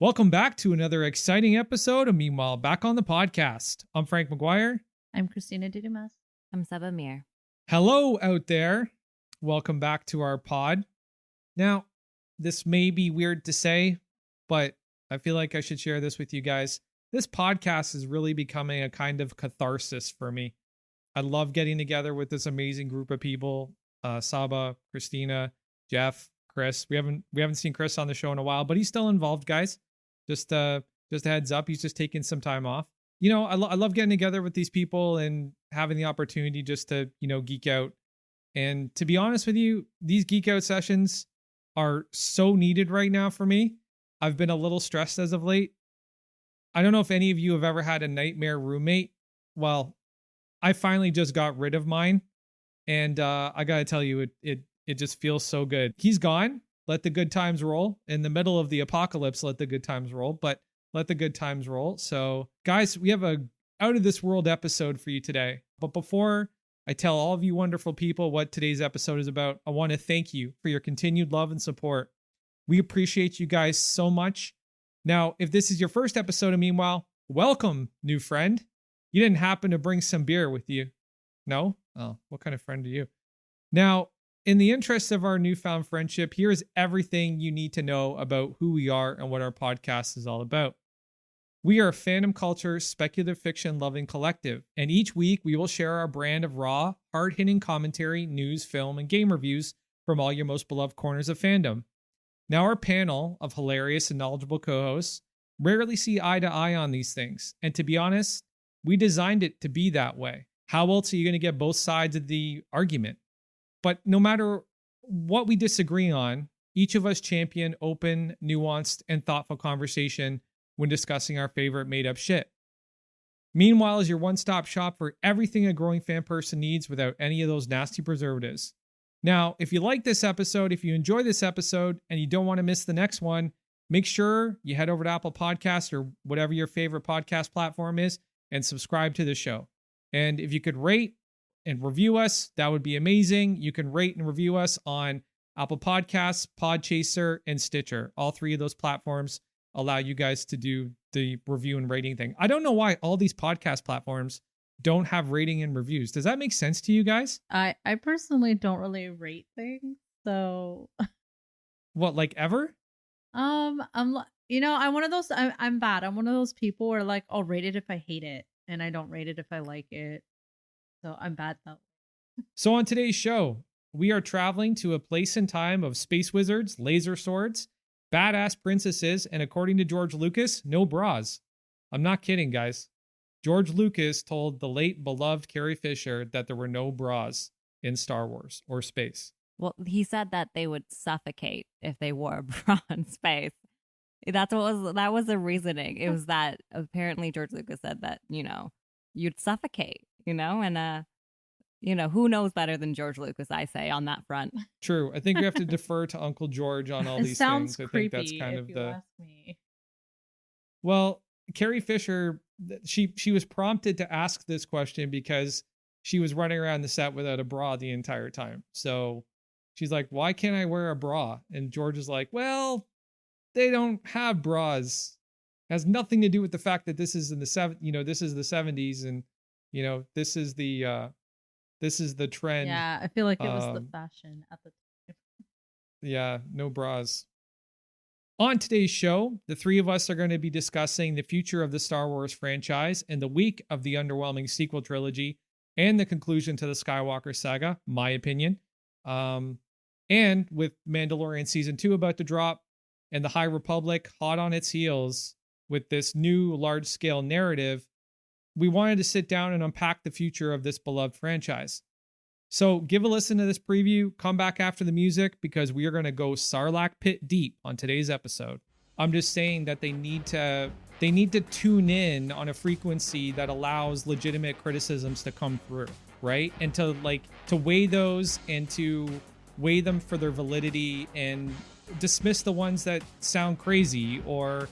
Welcome back to another exciting episode of Meanwhile Back on the Podcast. I'm Frank McGuire. I'm Christina Dudumas. I'm Saba Mir. Hello out there. Welcome back to our pod. Now, this may be weird to say, but I feel like I should share this with you guys. This podcast is really becoming a kind of catharsis for me. I love getting together with this amazing group of people. Saba, Christina, Jeff, Chris. We haven't seen Chris on the show in a while, but he's still involved, guys. Just a heads up. He's just taking some time off. You know, I love getting together with these people and having the opportunity just to, geek out. And to be honest with you, these geek out sessions are so needed right now for me. I've been a little stressed as of late. I don't know if any of you have ever had a nightmare roommate. Well, I finally just got rid of mine. And I got to tell you, it just feels so good. He's gone. Let the good times roll. In the middle of the apocalypse, let the good times roll. But let the good times roll. So, guys, we have a out of this world episode for you today. But before I tell all of you wonderful people what today's episode is about, I want to thank you for your continued love and support. We appreciate you guys so much. Now, if this is your first episode of Meanwhile, welcome, new friend. You didn't happen to bring some beer with you? No? Oh, what kind of friend are you? Now, in the interest of our newfound friendship, here's everything you need to know about who we are and what our podcast is all about. We are a fandom culture, speculative fiction loving collective, and each week we will share our brand of raw, hard-hitting commentary, news, film, and game reviews from all your most beloved corners of fandom. Now, our panel of hilarious and knowledgeable co-hosts rarely see eye to eye on these things, and to be honest, we designed it to be that way. How else are you going to get both sides of the argument? But no matter what we disagree on, each of us champion open, nuanced, and thoughtful conversation when discussing our favorite made-up shit. Meanwhile is your one-stop shop for everything a growing fan person needs without any of those nasty preservatives. Now, if you like this episode, if you enjoy this episode, and you don't want to miss the next one, make sure you head over to Apple Podcasts or whatever your favorite podcast platform is and subscribe to the show. And if you could rate and review us, that would be amazing. You can rate and review us on Apple Podcasts, Podchaser, and Stitcher. All three of those platforms allow you guys to do the review and rating thing. I don't know why all these podcast platforms don't have rating and reviews. Does that make sense to you guys? I personally don't really rate things, so What, like ever? I'm one of those. I'm bad. I'm one of those people where like I'll rate it if I hate it, and I don't rate it if I like it. So I'm bad though. So on today's show, we are traveling to a place and time of space wizards, laser swords, badass princesses, and according to George Lucas, no bras. I'm not kidding, guys. George Lucas told the late beloved Carrie Fisher that there were no bras in Star Wars or space. Well, he said that they would suffocate if they wore a bra in space. That was the reasoning. It was that apparently George Lucas said that, you'd suffocate, and who knows better than George Lucas, I say, on that front. True. I think we have to defer to Uncle George on all these sounds things. I creepy, think that's kind if of you the ask me. Well, Carrie Fisher, she was prompted to ask this question because she was running around the set without a bra the entire time. So she's like, "Why can't I wear a bra?" And George is like, "Well, they don't have bras. It has nothing to do with the fact that this is in the this is the 70s, and this is the trend." Yeah, I feel like it was the fashion at the time. Yeah, no bras. On today's show, the three of us are going to be discussing the future of the Star Wars franchise and the week of the underwhelming sequel trilogy and the conclusion to the Skywalker saga, my opinion. And with Mandalorian Season 2 about to drop and the High Republic hot on its heels with this new large-scale narrative, we wanted to sit down and unpack the future of this beloved franchise. So give a listen to this preview, come back after the music, because we are going to go Sarlacc pit deep on today's episode. I'm just saying that they need to tune in on a frequency that allows legitimate criticisms to come through, right? And to weigh those and to weigh them for their validity and dismiss the ones that sound crazy or,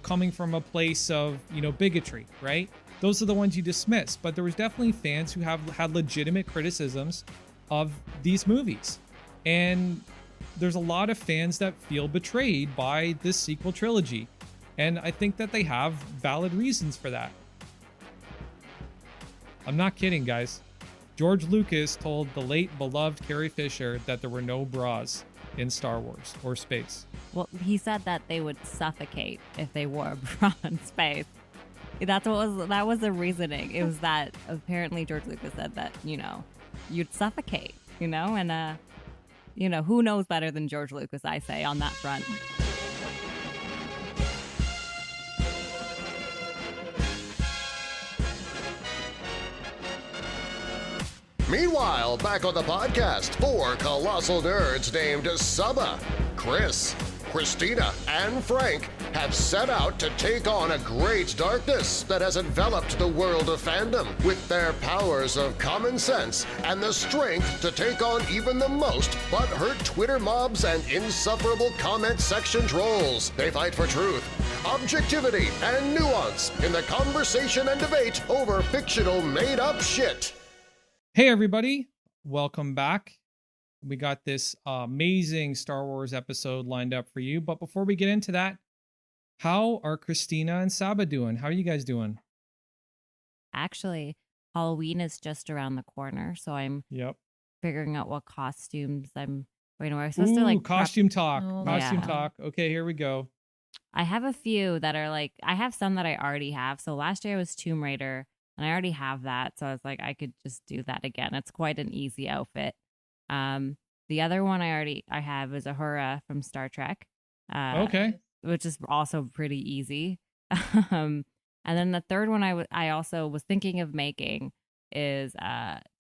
coming from a place of, bigotry, right? Those are the ones you dismiss. But there was definitely fans who have had legitimate criticisms of these movies. And there's a lot of fans that feel betrayed by this sequel trilogy. And I think that they have valid reasons for that. I'm not kidding, guys. George Lucas told the late beloved Carrie Fisher that there were no bras in Star Wars or space. Well, he said that they would suffocate if they wore a bra in space. That was the reasoning. It was that apparently George Lucas said that, you'd suffocate, and who knows better than George Lucas, I say, on that front. Meanwhile, back on the podcast, 4 colossal nerds named Saba, Chris, Christina, and Frank have set out to take on a great darkness that has enveloped the world of fandom with their powers of common sense and the strength to take on even the most butthurt Twitter mobs and insufferable comment section trolls. They fight for truth, objectivity, and nuance in the conversation and debate over fictional made-up shit. Hey, everybody. Welcome back. We got this amazing Star Wars episode lined up for you. But before we get into that, how are Christina and Saba doing? How are you guys doing? Actually, Halloween is just around the corner, so I'm figuring out what costumes I'm going to wear. I'm supposed to like costume talk. Oh, Costume yeah. talk. Okay, here we go. I have a few that are like, I have some that I already have. So last year I was Tomb Raider, and I already have that. So I was like, I could just do that again. It's quite an easy outfit. The other one I have is Uhura from Star Trek. Okay. Which is also pretty easy. And then the third one I also was thinking of making is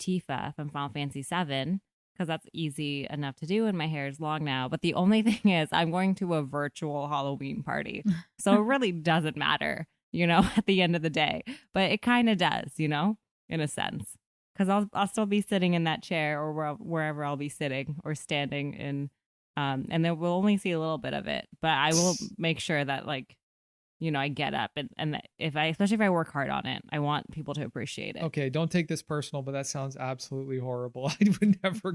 Tifa from Final Fantasy VII, because that's easy enough to do and my hair is long now. But the only thing is I'm going to a virtual Halloween party. So it really doesn't matter, at the end of the day. But it kind of does, in a sense. Because I'll still be sitting in that chair or wherever I'll be sitting or standing in. And then we'll only see a little bit of it. But I will make sure that, I get up. And especially if I work hard on it, I want people to appreciate it. Okay, don't take this personal, but that sounds absolutely horrible. I would never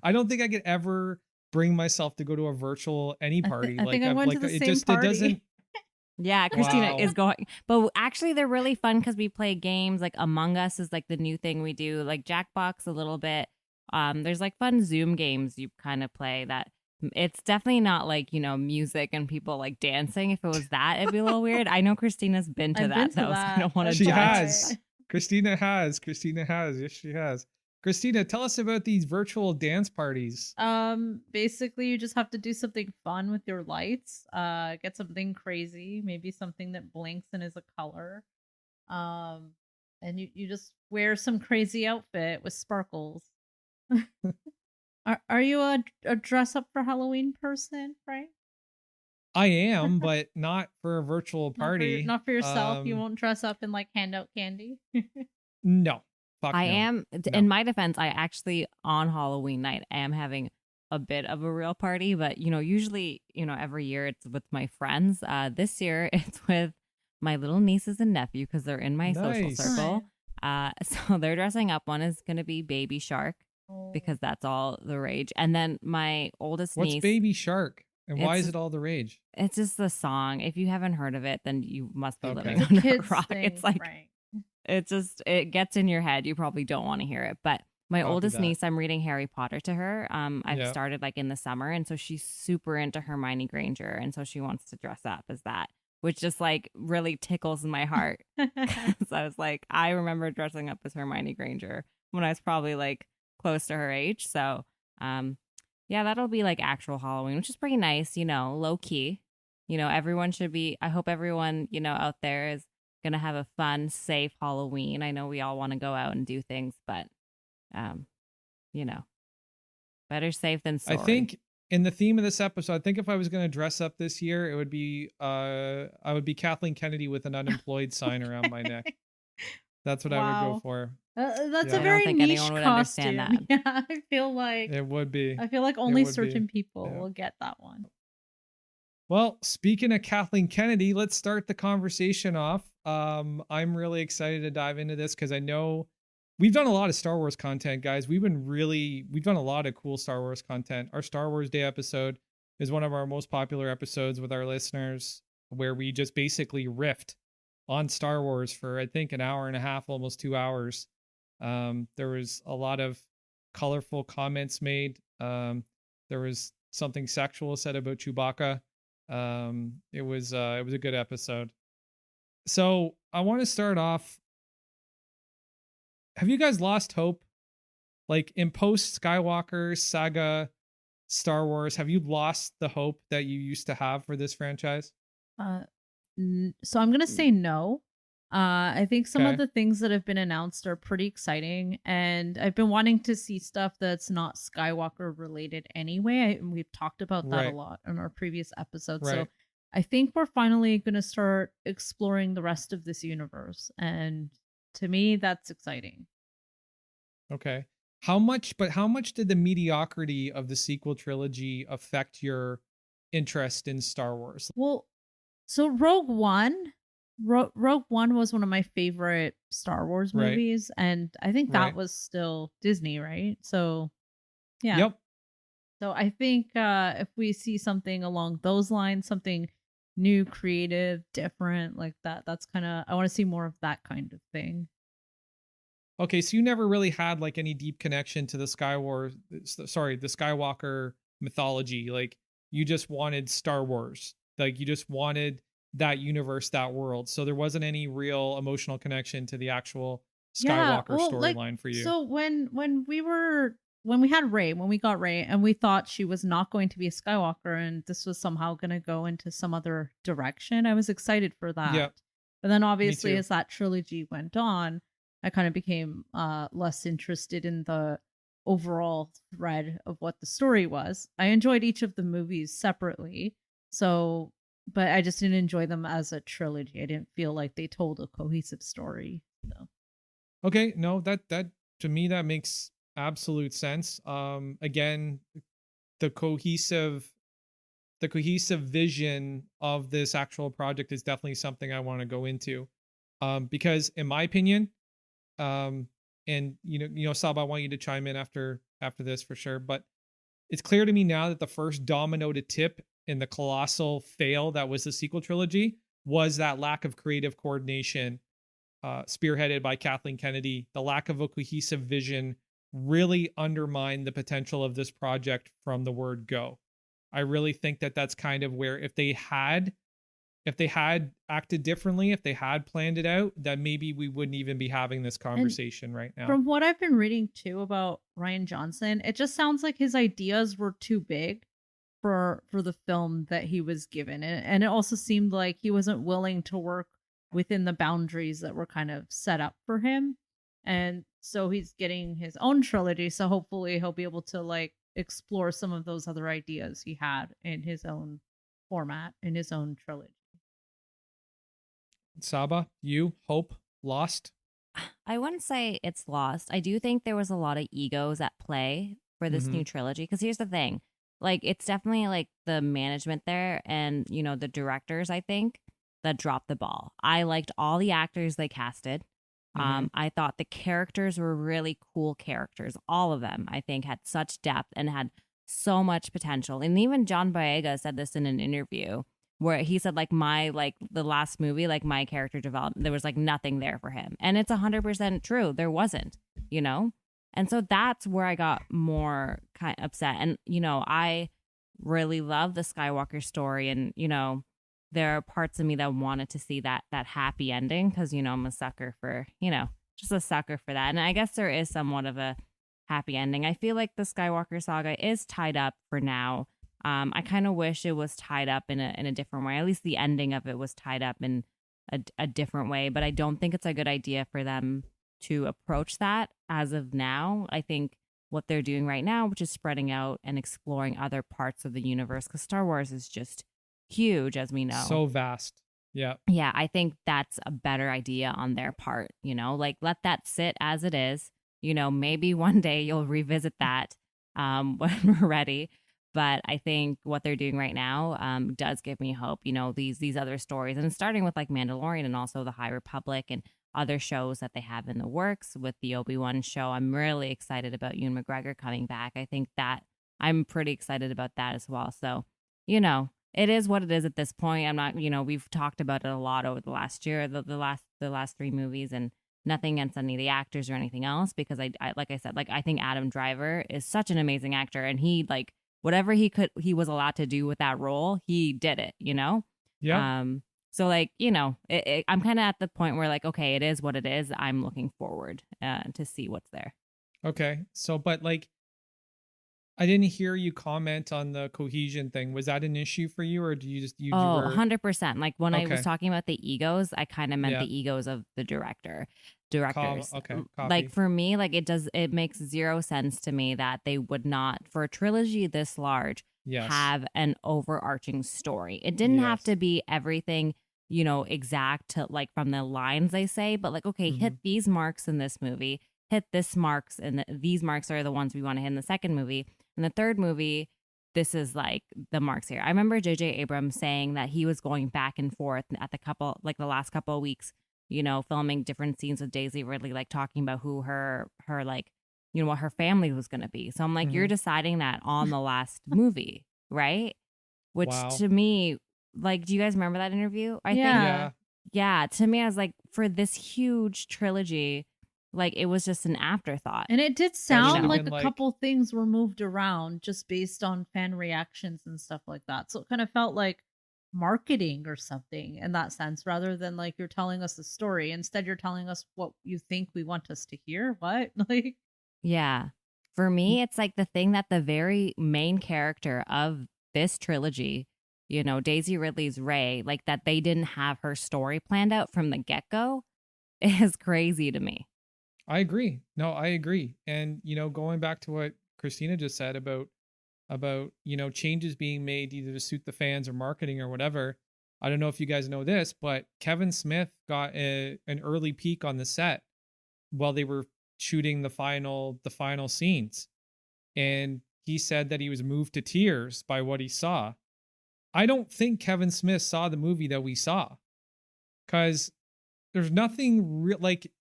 I don't think I could ever bring myself to go to a virtual any party. I think I went to the same party. It doesn't. Yeah, Christina Wow. is going. But actually, they're really fun because we play games. Like Among Us is like the new thing we do. Like Jackbox a little bit. There's like fun Zoom games you kind of play that. It's definitely not like, music and people like dancing. If it was that, it'd be a little weird. I know Christina's been to I've that, been to though, so that. I don't want to She judge. has. Christina has. Yes, she has. Christina, tell us about these virtual dance parties. Basically you just have to do something fun with your lights. Get something crazy, maybe something that blinks and is a color. And you just wear some crazy outfit with sparkles. Are you a dress up for Halloween person, Frank? I am, but not for a virtual party. Not for yourself. You won't dress up and like hand out candy. No. Fuck I no. am, No. in my defense, I actually on Halloween night am having a bit of a real party, but usually, every year it's with my friends. This year it's with my little nieces and nephew because they're in my social Nice. circle. So they're dressing up. One is going to be Baby Shark because that's all the rage, and then my oldest What's niece. Baby Shark? And why It's- is it all the rage? It's just the song. If you haven't heard of it, then you must be Okay. living The under a kids rock. thing, It's like Frank. it gets in your head. You probably don't want to hear it. But my Copy oldest that. niece, I'm reading Harry Potter to her. I've Yeah. started like in the summer, and so she's super into Hermione Granger, and so she wants to dress up as that, which just like really tickles my heart. So I was like, I remember dressing up as Hermione Granger when I was probably like close to her age. So yeah, that'll be like actual Halloween, which is pretty nice, low key. Everyone should be, I hope everyone, out there is going to have a fun, safe Halloween. I know we all want to go out and do things, but, better safe than sorry. I think in the theme of this episode, I think if I was going to dress up this year, it would be I would be Kathleen Kennedy with an unemployed sign around my neck. That's what I would go Wow. for. That's Yeah. a I don't very think niche anyone would costume. understand Yeah, I feel like It would be. only would be. certain people Yeah. will get that one. Well, speaking of Kathleen Kennedy, let's start the conversation off. I'm really excited to dive into this because I know we've done a lot of Star Wars content, guys. We've done a lot of cool Star Wars content. Our Star Wars Day episode is one of our most popular episodes with our listeners. where we just basically riffed on Star Wars for, I think, an hour and a half, almost 2 hours. There was a lot of colorful comments made. There was something sexual said about Chewbacca. It was a good episode. So I want to start off. Have you guys lost hope? Like in post Skywalker saga Star Wars, have you lost the hope that you used to have for this franchise? So I'm gonna say no. I think some Okay. of the things that have been announced are pretty exciting, and I've been wanting to see stuff that's not Skywalker related anyway. We've talked about that Right. a lot in our previous episodes. Right. So I think we're finally going to start exploring the rest of this universe, and to me, that's exciting. Okay. How much did the mediocrity of the sequel trilogy affect your interest in Star Wars? Well, so Rogue One was one of my favorite Star Wars Right. movies, and I think that Right. was still Disney, right? So yeah. Yep. So I think if we see something along those lines, something new, creative, different, like that's kind of, I want to see more of that kind of thing. Okay, so you never really had like any deep connection to the Skywalker mythology. Like you just wanted Star Wars. Like you just wanted that universe, that world. So there wasn't any real emotional connection to the actual Skywalker storyline for you. So when we got Rey, and we thought she was not going to be a Skywalker, and this was somehow going to go into some other direction, I was excited for that. Yeah. But then obviously, too. as that trilogy went on, I kind of became less interested in the overall thread of what the story was. I enjoyed each of the movies separately, but I just didn't enjoy them as a trilogy. I didn't feel like they told a cohesive story. So. Okay, no, that to me that makes absolute sense. Again, the cohesive vision of this actual project is definitely something I want to go into. Because in my opinion, and Sab, I want you to chime in after this for sure, but it's clear to me now that the first domino to tip in the colossal fail that was the sequel trilogy was that lack of creative coordination, spearheaded by Kathleen Kennedy. The lack of a cohesive vision really undermined the potential of this project from the word go. I really think that that's kind of where if they had acted differently, if they had planned it out, that maybe we wouldn't even be having this conversation right now. From what I've been reading too about Rian Johnson, it just sounds like his ideas were too big for the film that he was given. And it also seemed like he wasn't willing to work within the boundaries that were kind of set up for him. And so he's getting his own trilogy. So hopefully he'll be able to like explore some of those other ideas he had in his own format, in his own trilogy. Saba, you hope lost? I wouldn't say it's lost. I do think there was a lot of egos at play for this Mhm. new trilogy. Because here's the thing, like it's definitely like the management there and the directors, I think, that dropped the ball. I liked all the actors they casted. I thought the characters were really cool characters. All of them, I think, had such depth and had so much potential. And even John Boyega said this in an interview where he said like the last movie, like my character development, there was like nothing there for him. And it's 100% true. There wasn't, And so that's where I got more kind of upset. And, I really love the Skywalker story. And, there are parts of me that wanted to see that happy ending because, I'm a sucker for, just a sucker for that. And I guess there is somewhat of a happy ending. I feel like the Skywalker saga is tied up for now. I kind of wish it was tied up in a different way. At least the ending of it was tied up in a different way. But I don't think it's a good idea for them to approach that as of now. I think what they're doing right now, which is spreading out and exploring other parts of the universe, because Star Wars is just huge, as we know. So vast. Yeah. Yeah, I think that's a better idea on their part, like let that sit as it is. Maybe one day you'll revisit that when we're ready. But I think what they're doing right now does give me hope, these other stories, and starting with like Mandalorian and also the High Republic and other shows that they have in the works with the Obi-Wan show. I'm really excited about Ewan McGregor coming back. I think that I'm pretty excited about that as well. So, it is what it is at this point. I'm not, we've talked about it a lot over the last year, the last 3 movies, and nothing against any of the actors or anything else, because I like I said, like, I think Adam Driver is such an amazing actor, and he, like, whatever he was allowed to do with that role, he did it, Yeah. So, like, I'm kind of at the point where, like, okay, it is what it is. I'm looking forward to see what's there. Okay. So, but like, I didn't hear you comment on the cohesion thing. Was that an issue for you, or do you just you Oh, were 100%. Like, when I okay? was talking about the egos, I kind of meant Yeah. the egos of the directors. Okay. Copy. Like, for me, like, it makes zero sense to me that they would not, for a trilogy this large, Yes. have an overarching story. It didn't have Yes. to be everything, exact to, like, from the lines they say, but, like, okay, hit these marks in this movie, hit this marks, and these marks are the ones we want to hit in the second movie. In the third movie, this is, like, the marks here. I remember J.J. Abrams saying that he was going back and forth at the last couple of weeks, filming different scenes with Daisy Ridley, like, talking about who her like, what her family was going to be. So I'm like, you're deciding that on the last movie, right? Which Wow. to me, like, do you guys remember that interview? I think, Yeah. yeah, to me, I was like, for this huge trilogy, like, it was just an afterthought. And it did sound should've like been, a like- couple things were moved around just based on fan reactions and stuff like that. So it kind of felt like marketing or something in that sense, rather than like you're telling us a story. Instead, you're telling us what you think we want us to hear. What? Like, Yeah. For me, it's like the thing that the very main character of this trilogy, Daisy Ridley's Rey, like, that they didn't have her story planned out from the get-go is crazy to me. I agree. No, I agree. And, going back to what Christina just said about, changes being made either to suit the fans or marketing or whatever. I don't know if you guys know this, but Kevin Smith got an early peek on the set while they were shooting the final scenes. And he said that he was moved to tears by what he saw. I don't think Kevin Smith saw the movie that we saw, because there's nothing like,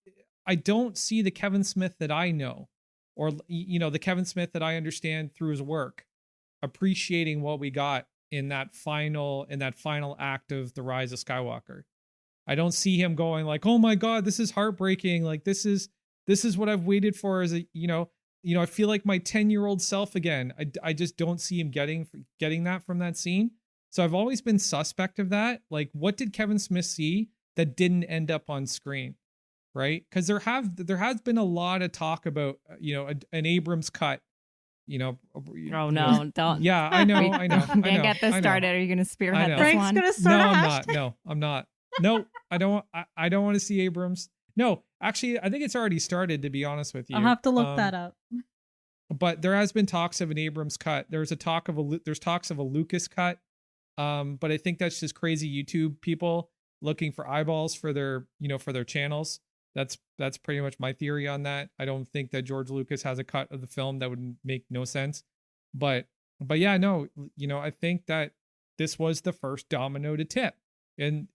I don't see the Kevin Smith that I know, or, the Kevin Smith that I understand through his work, appreciating what we got in that final act of the Rise of Skywalker. I don't see him going like, oh my God, this is heartbreaking. Like, this is what I've waited for as a, I feel like my 10-year-old self again. I just don't see him getting that from that scene. So I've always been suspect of that. Like, what did Kevin Smith see that didn't end up on screen? Right? Because there has been a lot of talk about, an Abrams cut. Oh, no, don't. Yeah, I know. Can't get this started. Are you going to spearhead this Frank's one? gonna start No, a I'm hashtag. not. No, I'm not. No, I don't. I don't want to see Abrams. No, actually, I think it's already started, to be honest with you. I'll have to look that up. But there has been talks of an Abrams cut. There's talks of a Lucas cut. But I think that's just crazy YouTube people looking for eyeballs for their channels. That's pretty much my theory on that. I don't think that George Lucas has a cut of the film. That would make no sense. But yeah, no, I think that this was the first domino to tip in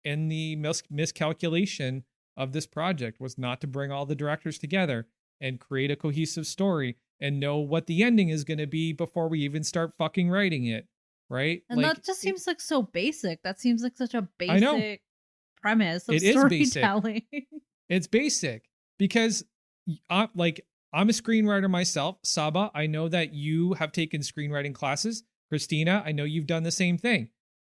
the miscalculation of this project, was not to bring all the directors together and create a cohesive story and know what the ending is going to be before we even start fucking writing it. Right. And like, that just seems like so basic. That seems like such a I know. basic premise of It is basic. storytelling. It's basic because I'm a screenwriter myself. Saba, I know that you have taken screenwriting classes. Christina, I know you've done the same thing.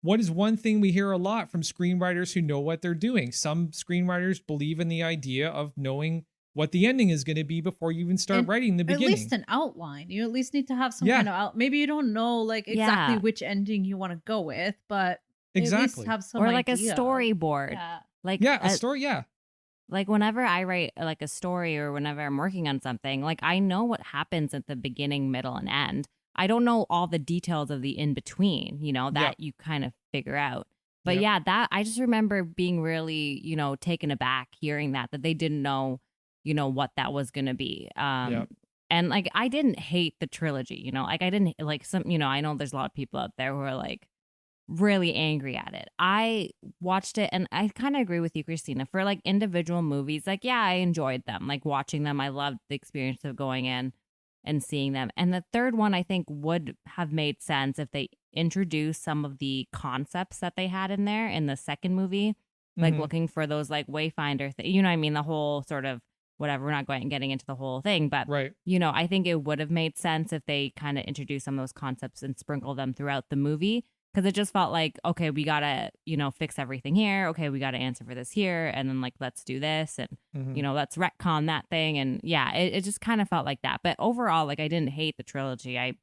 What is one thing we hear a lot from screenwriters who know what they're doing? Some screenwriters believe in the idea of knowing what the ending is going to be before you even start writing the beginning. At least an outline. You at least need to have some Yeah. kind of maybe you don't know like exactly Yeah. which ending you want to go with, but at Exactly. least have some Or like idea. a storyboard. Yeah. Like, Yeah, a story. Yeah. like, whenever I write like a story, or whenever I'm working on something, like, I know what happens at the beginning, middle, and end. I don't know all the details of the in between, that Yep. you kind of figure out. But Yep. yeah, that I just remember being really, taken aback hearing that they didn't know, what that was going to be. Yep. And like, I didn't hate the trilogy, like, I didn't like some, I know there's a lot of people out there who are like really angry at it. I watched it and I kind of agree with you, Christina. For like individual movies, like, yeah, I enjoyed them. Like, watching them, I loved the experience of going in. and seeing them. And the third one, I think, would have made sense if they introduced some of the concepts that they had in there in the second movie, like looking for those like Wayfinder you know what I mean? The whole sort of whatever. We're not getting into the whole thing, but you know, I think it would have made sense if they kind of introduced some of those concepts and sprinkle them throughout the movie. Because it just felt like, okay, we got to, you know, fix everything here. Okay, we got to answer for this here. And then, like, let's do this. And, you know, let's retcon that thing. And, yeah, it just kind of felt like that. But overall, like, I didn't hate the trilogy.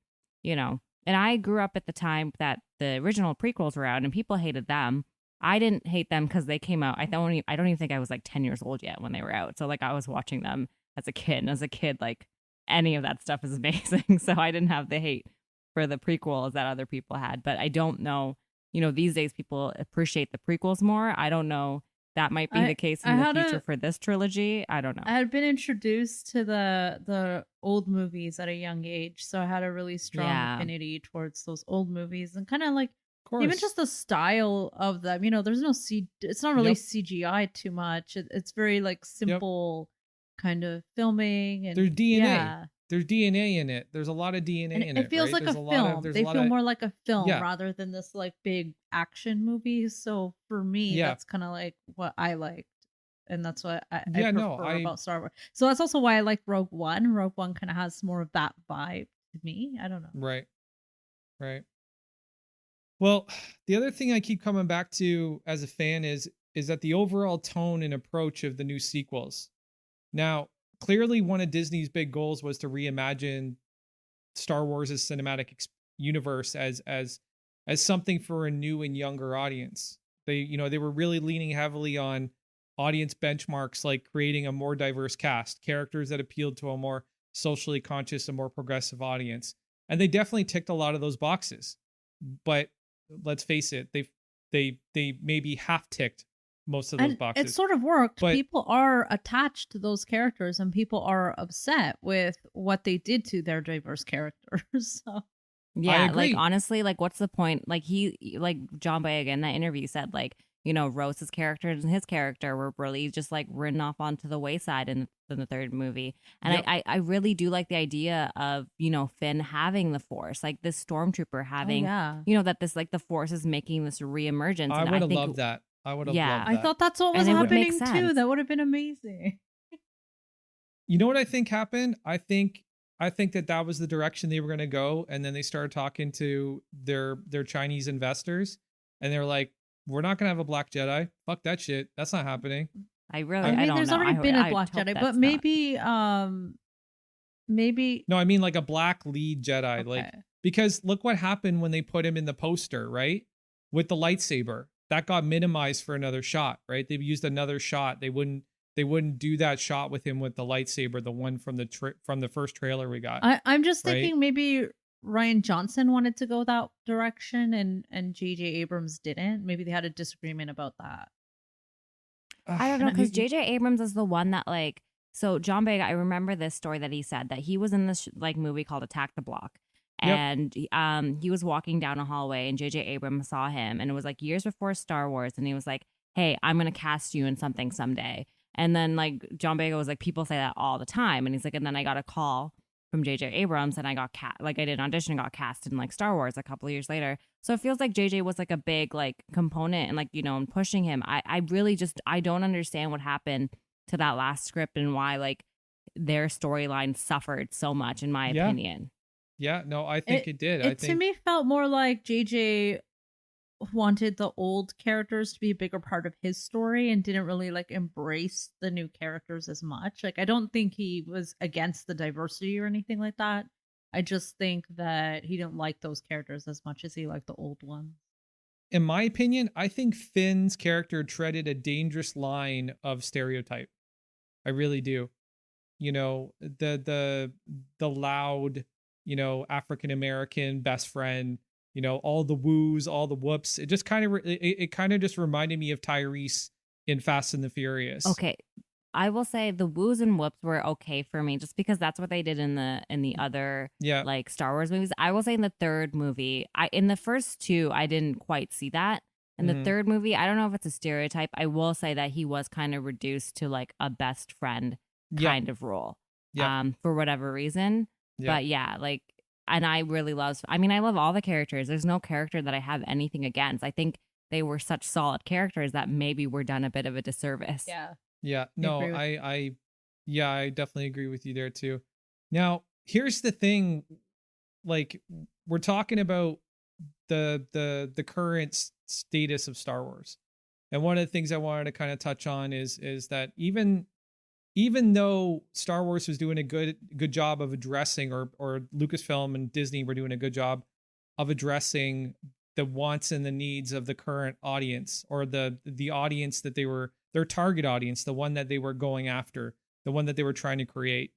You know, and I grew up at the time that the original prequels were out and people hated them. I didn't hate them because they came out. I don't even think I was, like, 10 years old yet when they were out. So, like, I was watching them as a kid. And as a kid, like, any of that stuff is amazing. So I didn't have the hate for the prequels that other people had. But I don't know, you know, these days people appreciate the prequels more. I don't know. That might be the case in the future for this trilogy. I don't know. I had been introduced to the old movies at a young age, so I had a really strong affinity towards those old movies, and kind of like even just the style of them. You know, there's no it's not really CGI too much. It's very like simple kind of filming, and there's DNA. Yeah. There's DNA in it. There's a lot of DNA in it. It feels like a film. They feel more like a film rather than this like big action movie. So for me, that's kind of like what I liked. And that's what I prefer about Star Wars. So that's also why I like Rogue One. Rogue One kind of has more of that vibe to me. I don't know. Right. Well, the other thing I keep coming back to as a fan is that the overall tone and approach of the new sequels. Now, clearly, one of Disney's big goals was to reimagine Star Wars' cinematic universe as something for a new and younger audience. They were really leaning heavily on audience benchmarks, like creating a more diverse cast, characters that appealed to a more socially conscious and more progressive audience. And they definitely ticked a lot of those boxes. But let's face it, they maybe half ticked most of those boxes. It sort of worked. But people are attached to those characters and people are upset with what they did to their diverse characters. So yeah, like honestly, like what's the point? Like John Boyega in that interview said, like, you know, Rose's character and his character were really just like written off onto the wayside in the third movie. And I really do like the idea of, you know, Finn having the Force, like this stormtrooper having, you know, that this like the Force is making this reemergence. I would have loved that. I would have loved that. I thought that's what was happening too. That would have been amazing. You know what I think happened? I think that was the direction they were going to go, and then they started talking to their Chinese investors, and they're like, "We're not going to have a Black Jedi. Fuck that shit. That's not happening." I don't there's know. already been a Black Jedi, but maybe. No, I mean like a Black lead Jedi, okay. Like because look what happened when they put him in the poster, right? With the lightsaber. That got minimized for another shot, right? They've used another shot. They wouldn't do that shot with him with the lightsaber, the one from the first trailer we got. I'm just thinking maybe Rian Johnson wanted to go that direction and J.J. Abrams didn't. Maybe they had a disagreement about that. I don't know, because J.J. Abrams is the one that like, so John Boyega, I remember this story that he said that he was in this like movie called Attack the Block. And he was walking down a hallway and J.J. Abrams saw him, and it was like years before Star Wars, and he was like, "Hey, I'm going to cast you in something someday." And then like John Boyega was like, "People say that all the time." And he's like, and then I got a call from J.J. Abrams and I got I did an audition and got cast in like Star Wars a couple of years later. So it feels like J.J. was like a big like component and like, you know, and pushing him. I really just, I don't understand what happened to that last script and why like their storyline suffered so much, in my opinion. Yeah, no, I think it did. It to me felt more like JJ wanted the old characters to be a bigger part of his story and didn't really like embrace the new characters as much. Like, I don't think he was against the diversity or anything like that. I just think that he didn't like those characters as much as he liked the old ones. In my opinion, I think Finn's character treaded a dangerous line of stereotype. I really do. You know, the loud, you know, African-American best friend, you know, all the woos, all the whoops. It just kind of, it kind of just reminded me of Tyrese in Fast and the Furious. Okay. I will say the woos and whoops were okay for me just because that's what they did in the other like Star Wars movies. I will say in the third movie, in the first two, I didn't quite see that. In the third movie, I don't know if it's a stereotype. I will say that he was kind of reduced to like a best friend kind of role for whatever reason. Yeah. But yeah, like, and I really I love all the characters. There's no character that I have anything against. I think they were such solid characters that maybe were done a bit of a disservice. Yeah. Yeah. No, agree with I definitely agree with you there too. Now, here's the thing, like, we're talking about the current status of Star Wars. And one of the things I wanted to kind of touch on is that even though Star Wars was doing a good job of addressing, or Lucasfilm and Disney were doing a good job of addressing the wants and the needs of the current audience, or the audience that their target audience, the one that they were going after, the one that they were trying to create,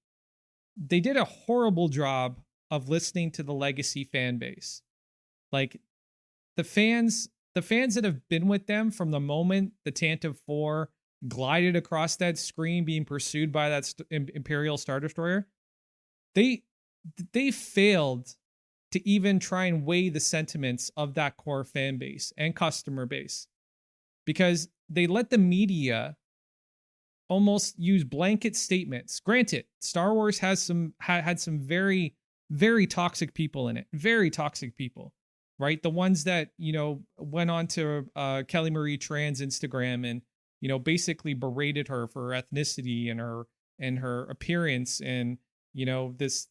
they did a horrible job of listening to the legacy fan base. Like, the fans that have been with them from the moment the Tantive 4 glided across that screen being pursued by that Imperial Star Destroyer, they failed to even try and weigh the sentiments of that core fan base and customer base, because they let the media almost use blanket statements. Granted, Star Wars has had some very, very toxic people in it, very toxic people, right? The ones that, went on to Kelly Marie Tran's Instagram and, basically berated her for her ethnicity and her appearance, and, this,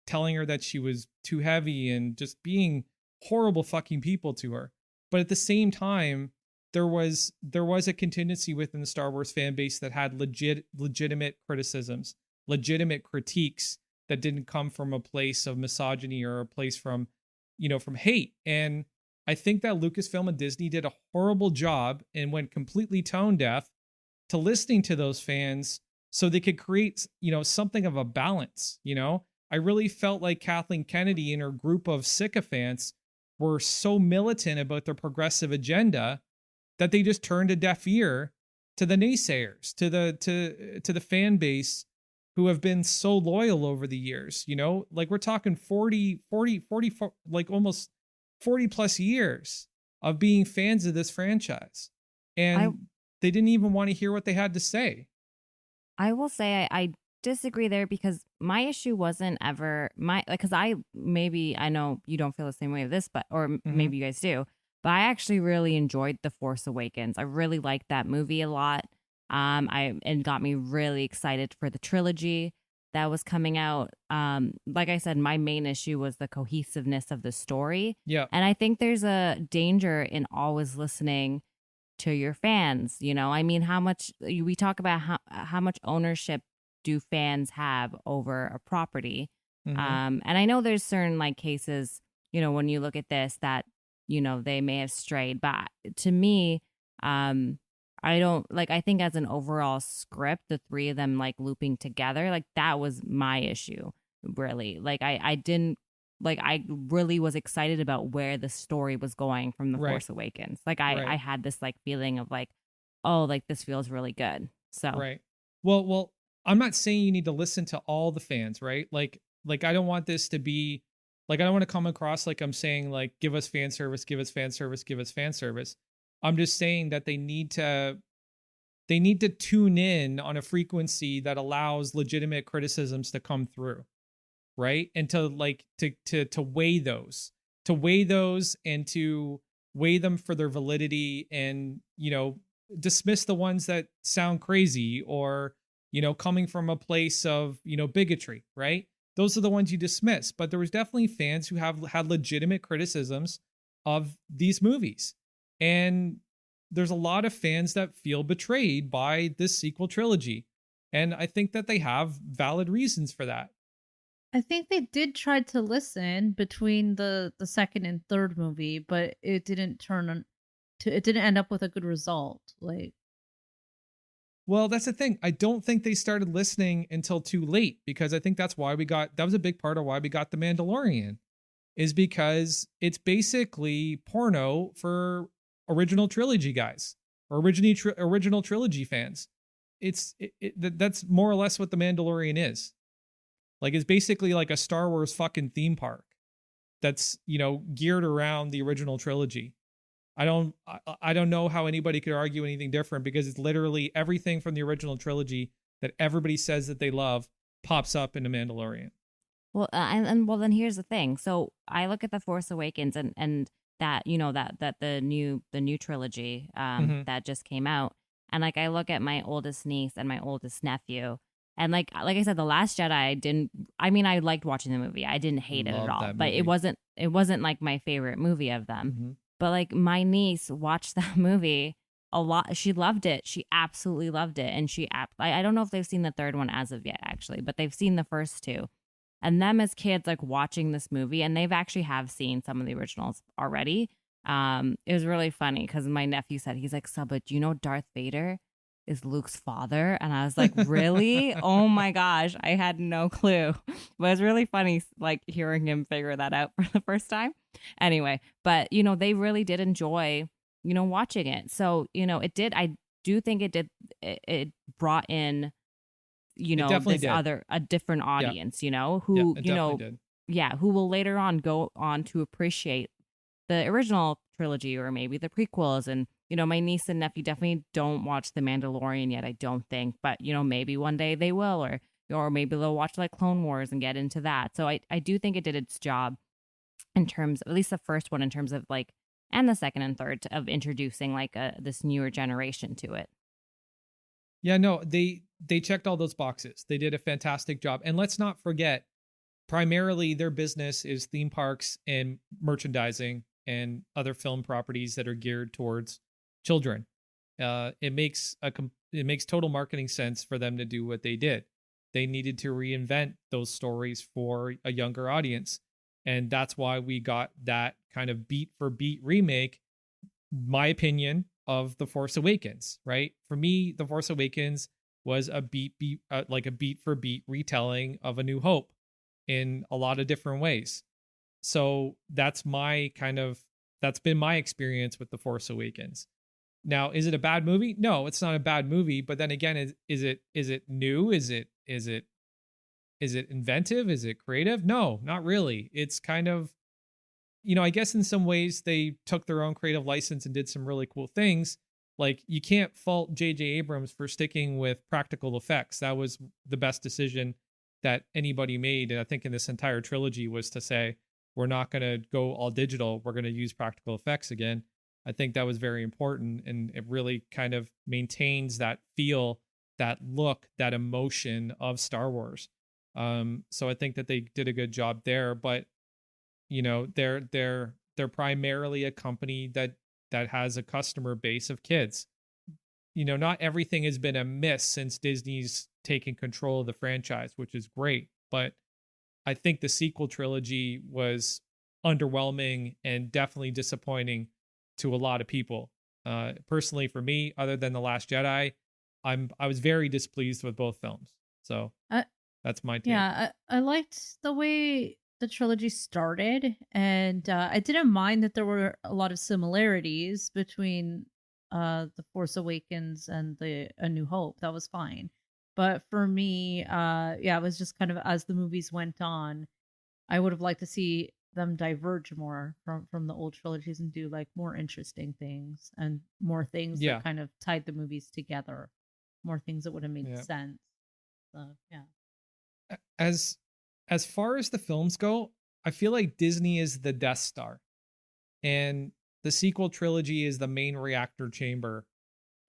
telling her that she was too heavy and just being horrible fucking people to her. But at the same time, there was a contingency within the Star Wars fan base that had legitimate criticisms, legitimate critiques that didn't come from a place of misogyny or a place from hate. And I think that Lucasfilm and Disney did a horrible job and went completely tone deaf to listening to those fans so they could create, something of a balance. I really felt like Kathleen Kennedy and her group of sycophants were so militant about their progressive agenda that they just turned a deaf ear to the naysayers, to the fan base who have been so loyal over the years. Like, we're talking 40, like almost 40 plus years of being fans of this franchise. And they didn't even want to hear what they had to say. I will say I disagree there, because my issue wasn't ever because I know you don't feel the same way of this, but, or maybe you guys do, but I actually really enjoyed The Force Awakens. I really liked that movie a lot. And got me really excited for the trilogy that was coming out. Like I said, my main issue was the cohesiveness of the story. Yeah. And I think there's a danger in always listening to your fans. How much we talk about how much ownership do fans have over a property. And I know there's certain like cases, when you look at this that, they may have strayed, but to me, I don't I think as an overall script, the three of them like looping together, like that was my issue, really. Like I didn't I really was excited about where the story was going from The Force Awakens. Like I had this like feeling of like, oh, like this feels really good. So right. Well, I'm not saying you need to listen to all the fans, right? Like I don't want this to be like, I don't want to come across like I'm saying like, give us fan service, give us fan service, give us fan service. I'm just saying that they need to tune in on a frequency that allows legitimate criticisms to come through, right? And to weigh those and to weigh them for their validity, and dismiss the ones that sound crazy or coming from a place of bigotry, right? Those are the ones you dismiss. But there was definitely fans who have had legitimate criticisms of these movies. And there's a lot of fans that feel betrayed by this sequel trilogy. And I think that they have valid reasons for that. I think they did try to listen between the second and third movie, but it didn't it didn't end up with a good result. Well, that's the thing. I don't think they started listening until too late, because I think that's why that was a big part of why we got The Mandalorian, is because it's basically porno for original trilogy guys, or original trilogy fans. That's more or less what The Mandalorian is. Like, it's basically like a Star Wars fucking theme park that's, geared around the original trilogy. I don't know how anybody could argue anything different, because it's literally everything from the original trilogy that everybody says that they love pops up in The Mandalorian. Well, and well, then here's the thing. So I look at the Force Awakens and that that the new trilogy Mhm. that just came out, and like I look at my oldest niece and my oldest nephew, and like I said, the Last Jedi, I didn't. I mean, I liked watching the movie. I didn't hate it at Love all, that but movie. it wasn't like my favorite movie of them. Mhm. But like my niece watched that movie a lot. She loved it. She absolutely loved it, and I don't know if they've seen the third one as of yet, actually, but they've seen the first two. And them as kids like watching this movie, and they've actually have seen some of the originals already. It was really funny because my nephew said, he's like, Saba, do you know Darth Vader is Luke's father? And I was like, really? Oh my gosh, I had no clue. But it was really funny like hearing him figure that out for the first time. Anyway, but they really did enjoy watching it. So I do think it brought in It definitely this did. a different Yeah. audience, Yeah, who, it definitely did. yeah, who will later on go on to appreciate the original trilogy or maybe the prequels. And, my niece and nephew definitely don't watch The Mandalorian yet, I don't think, but, maybe one day they will, or maybe they'll watch like Clone Wars and get into that. So I do think it did its job in terms, at least the first one, in terms of like, and the second and third of introducing like this newer generation to it. Yeah, no, they checked all those boxes. They did a fantastic job. And let's not forget, primarily their business is theme parks and merchandising and other film properties that are geared towards children. It makes total marketing sense for them to do what they did. They needed to reinvent those stories for a younger audience. And that's why we got that kind of beat for beat remake, my opinion, of The Force Awakens, right? For me, The Force Awakens was a like a beat for beat retelling of A New Hope in a lot of different ways. So that's been my experience with The Force Awakens. Now, is it a bad movie? No, it's not a bad movie. But then again, is it new? Is it inventive? Is it creative? No, not really. It's kind of, I guess in some ways they took their own creative license and did some really cool things. Like, you can't fault J.J. Abrams for sticking with practical effects. That was the best decision that anybody made. And I think in this entire trilogy was to say, we're not going to go all digital. We're going to use practical effects again. I think that was very important. And it really kind of maintains that feel, that look, that emotion of Star Wars. So I think that they did a good job there. But they're primarily a company that has a customer base of kids. Not everything has been a miss since Disney's taken control of the franchise, which is great. But I think the sequel trilogy was underwhelming and definitely disappointing to a lot of people. Personally, for me, other than The Last Jedi, I was very displeased with both films. So that's my take. Yeah, I liked the way the trilogy started, and I didn't mind that there were a lot of similarities between the Force Awakens and the A New Hope. That was fine. But for me, yeah, it was just kind of as the movies went on, I would have liked to see them diverge more from the old trilogies and do like more interesting things and more things Yeah. that kind of tied the movies together, more things that would have made Yeah. sense. So yeah. As far as the films go, I feel like Disney is the Death Star, and the sequel trilogy is the main reactor chamber.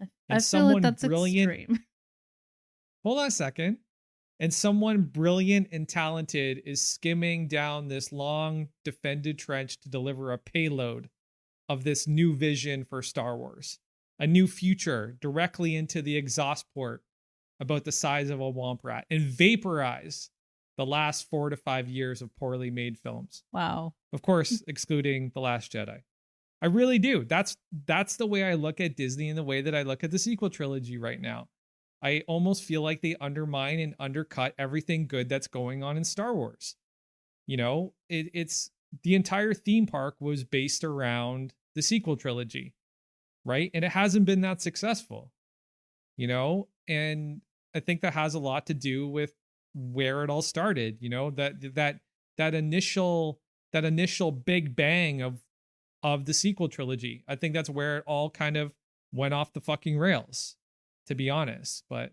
I And feel someone like that's brilliant. extreme. Hold on a second. And someone brilliant and talented is skimming down this long defended trench to deliver a payload of this new vision for Star Wars, a new future directly into the exhaust port about the size of a womp rat, and vaporize the last 4 to 5 years of poorly made films. Wow. Of course, excluding The Last Jedi. I really do. That's the way I look at Disney and the way that I look at the sequel trilogy right now. I almost feel like they undermine and undercut everything good that's going on in Star Wars. It's the entire theme park was based around the sequel trilogy, right? And it hasn't been that successful, and I think that has a lot to do with where it all started, that initial big bang of the sequel trilogy. I think that's where it all kind of went off the fucking rails, to be honest. But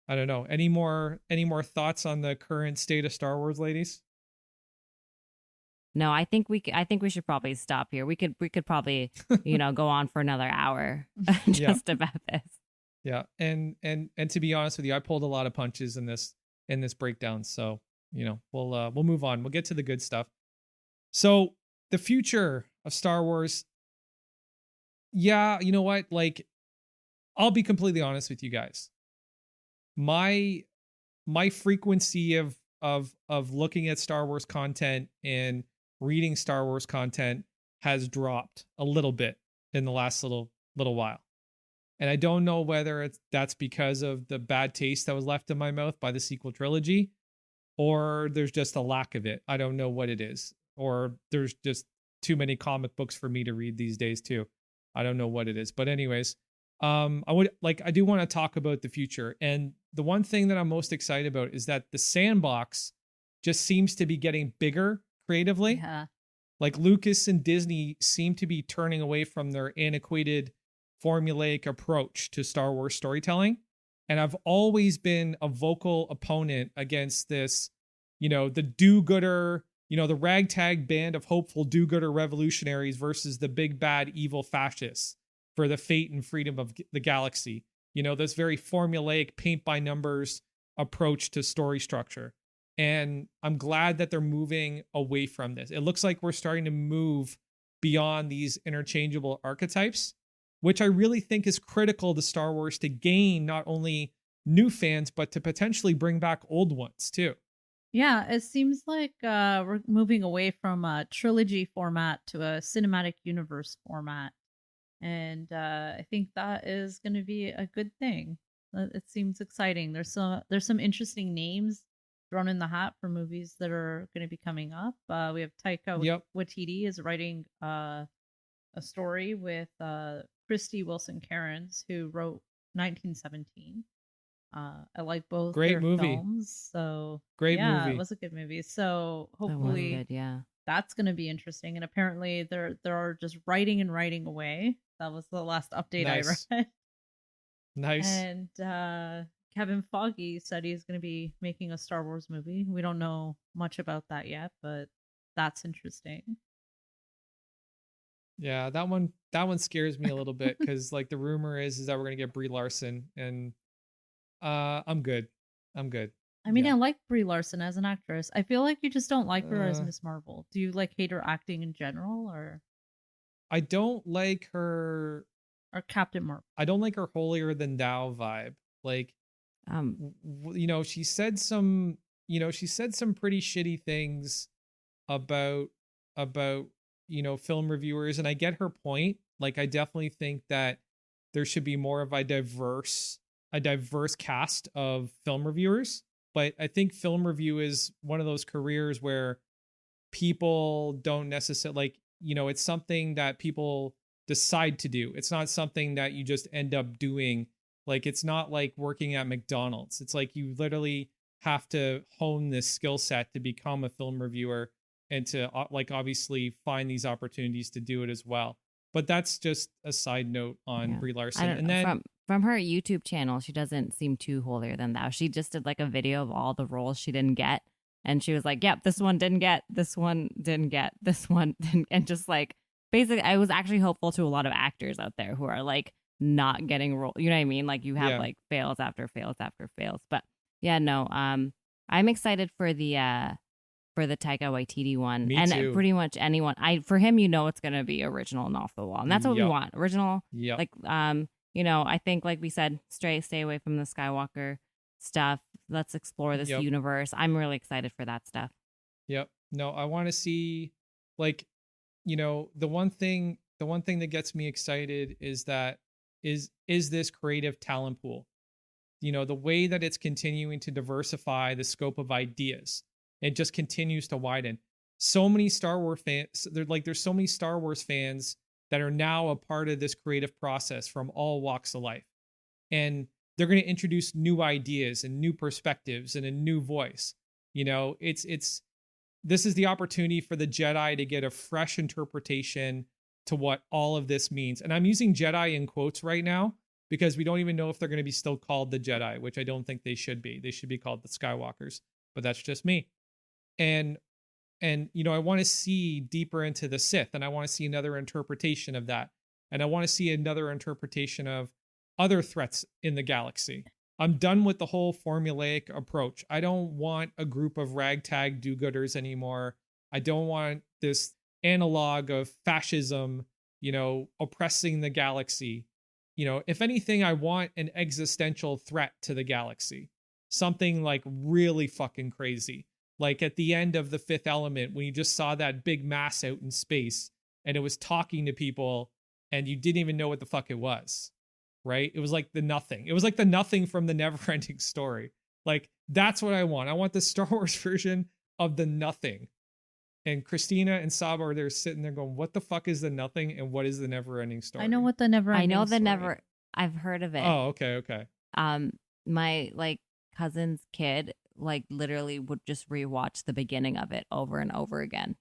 I don't know. Any more thoughts on the current state of Star Wars, ladies? No, I think we should probably stop here. We could probably, go on for another hour just about this. Yeah. And to be honest with you, I pulled a lot of punches in this breakdown. So, we'll move on. We'll get to the good stuff. So the future of Star Wars. Yeah. You know what? Like, I'll be completely honest with you guys. My frequency of looking at Star Wars content and reading Star Wars content has dropped a little bit in the last little while. And I don't know whether that's because of the bad taste that was left in my mouth by the sequel trilogy, or there's just a lack of it. I don't know what it is. Or there's just too many comic books for me to read these days too. I don't know what it is. But anyways, I do want to talk about the future. And the one thing that I'm most excited about is that the sandbox just seems to be getting bigger creatively. Yeah. Like Lucas and Disney seem to be turning away from their antiquated formulaic approach to Star Wars storytelling. And I've always been a vocal opponent against this, the do-gooder, the ragtag band of hopeful do-gooder revolutionaries versus the big bad evil fascists for the fate and freedom of the galaxy. This very formulaic paint by numbers approach to story structure. And I'm glad that they're moving away from this. It looks like we're starting to move beyond these interchangeable archetypes, which I really think is critical to Star Wars to gain not only new fans, but to potentially bring back old ones too. Yeah, it seems like we're moving away from a trilogy format to a cinematic universe format. And I think that is going to be a good thing. It seems exciting. There's some interesting names thrown in the hat for movies that are going to be coming up. We have Taika Waititi is writing a story with Christy Wilson Cairns, who wrote 1917. I like both great movie films, so great movie. It was a good movie. So hopefully good, yeah, that's going to be interesting. And apparently they're just writing away. That was the last update I read. Nice. And Kevin Feige said he's going to be making a Star Wars movie. We don't know much about that yet, but that's interesting. Yeah, that one scares me a little bit because like the rumor is that we're gonna get Brie Larson, and I'm good. I mean, I like Brie Larson as an actress. I feel like you just don't like her as Miss Marvel. Do you hate her acting in general, or? I don't like her. Or Captain Marvel. I don't like her holier than thou vibe. Like, she said some pretty shitty things about film reviewers, and I get her point. Like, I definitely think that there should be more of a diverse cast of film reviewers. But I think film review is one of those careers where people don't necessarily it's something that people decide to do. It's not something that you just end up doing. Like, it's not like working at McDonald's. It's like you literally have to hone this skill set to become a film reviewer and to obviously find these opportunities to do it as well. But that's just a side note on Brie Larson. And then from her YouTube channel, she doesn't seem too holier than thou. She just did a video of all the roles she didn't get. And she was like, yep, this one didn't get, this one didn't get, this one didn't. And just basically, I was actually hopeful to a lot of actors out there who are not getting role. You know what I mean? You have fails after fails after fails. But yeah, no, I'm excited for the Taika Waititi one. Me and too. Pretty much anyone. For him, it's going to be original and off the wall. And that's what we want. Original. Yeah. I think we said, stay away from the Skywalker stuff. Let's explore this universe. I'm really excited for that stuff. Yep. No, I want to see the one thing that gets me excited is that is this creative talent pool. The way that it's continuing to diversify the scope of ideas. It just continues to widen. So many Star Wars fans, there's so many Star Wars fans that are now a part of this creative process from all walks of life. And they're going to introduce new ideas and new perspectives and a new voice. This is the opportunity for the Jedi to get a fresh interpretation to what all of this means. And I'm using Jedi in quotes right now because we don't even know if they're going to be still called the Jedi, which I don't think they should be. They should be called the Skywalkers, but that's just me. And you know, I want to see deeper into the Sith, and I want to see another interpretation of that. And I want to see another interpretation of other threats in the galaxy. I'm done with the whole formulaic approach. I don't want a group of ragtag do-gooders anymore. I don't want this analog of fascism, you know, oppressing the galaxy. You know, if anything, I want an existential threat to the galaxy. Something like really fucking crazy. Like at the end of The Fifth Element, when you just saw that big mass out in space and it was talking to people and you didn't even know what the fuck it was, right? It was like the Nothing. It was like the Nothing from the Never-Ending Story. Like, that's what I want. I want the Star Wars version of the Nothing. And Christina and Saba are there sitting there going, what the fuck is the Nothing and what is the Never-Ending Story? I know what the Never-Ending Story. I've heard of it. Oh, okay. My like cousin's kid like literally would just rewatch the beginning of it over and over again.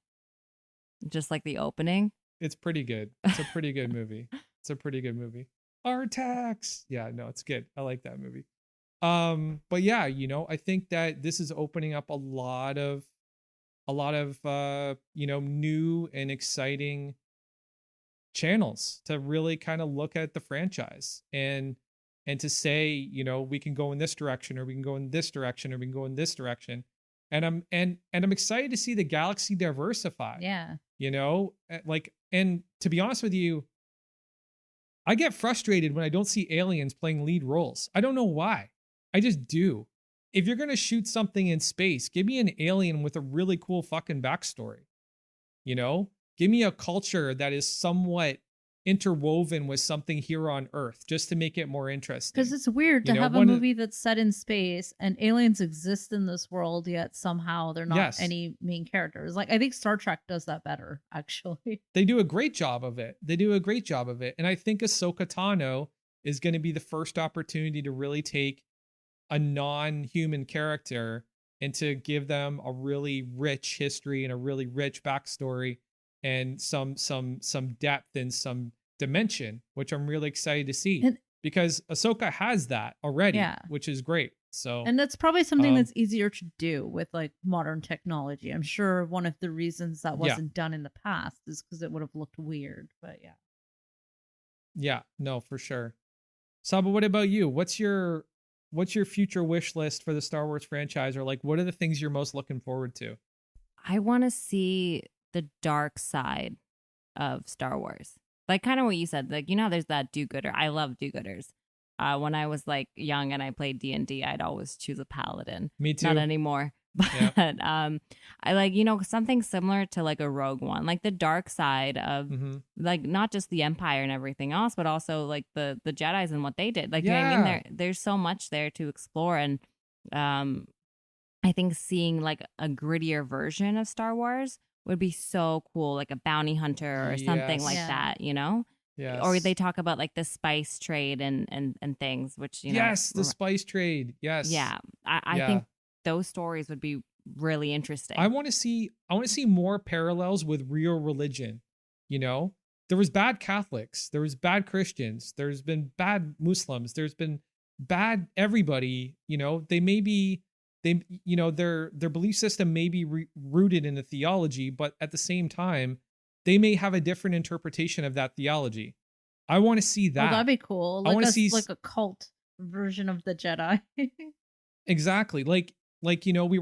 Just like the opening. It's pretty good. It's a pretty good movie. It's a pretty good movie. Artax. Yeah, no, it's good. I like that movie. But yeah, you know, I think that this is opening up a lot of you know, new and exciting channels to really kind of look at the franchise and to say, you know, we can go in this direction, or we can go in this direction, or we can go in this direction. And I'm excited to see the galaxy diversify. Yeah. You know, like, and to be honest with you, I get frustrated when I don't see aliens playing lead roles. I don't know why. I just do. If you're going to shoot something in space, give me an alien with a really cool fucking backstory. You know, give me a culture that is somewhat interwoven with something here on Earth, just to make it more interesting. Because it's weird to have a movie that's set in space and aliens exist in this world, yet somehow they're not any main characters. Like, I think Star Trek does that better, actually. They do a great job of it. And I think Ahsoka Tano is going to be the first opportunity to really take a non-human character and to give them a really rich history and a really rich backstory and some depth and some dimension, which I'm really excited to see, because Ahsoka has that already, which is great. So, and that's probably something that's easier to do with like modern technology. I'm sure one of the reasons that wasn't done in the past is because it would have looked weird, but yeah, no, for sure. Saba, what about you? What's your future wish list for the Star Wars franchise? Or like, what are the things you're most looking forward to? I want to see the dark side of Star Wars. Like kind of what you said, like, you know, there's that do-gooder. I love do-gooders. When I was like young and I played D&D, I'd always choose a paladin. Me too. Not anymore. But I like, you know, something similar to like a Rogue One, like the dark side of like not just the Empire and everything else, but also like the Jedis and what they did. Like, you know what I mean? There's so much there to explore. And I think seeing like a grittier version of Star Wars would be so cool, like a bounty hunter or something like that, you know? Yes. Or they talk about like the spice trade and things, which, you know. Yes, the spice trade. Yes. Yeah. I think those stories would be really interesting. I want to see more parallels with real religion. You know, there was bad Catholics, there was bad Christians, there's been bad Muslims, there's been bad everybody. You know, you know, their belief system may be rooted in a theology, but at the same time, they may have a different interpretation of that theology. I want to see that. Oh, that'd be cool. Like, I want to see like a cult version of the Jedi. Exactly. Like, you know, we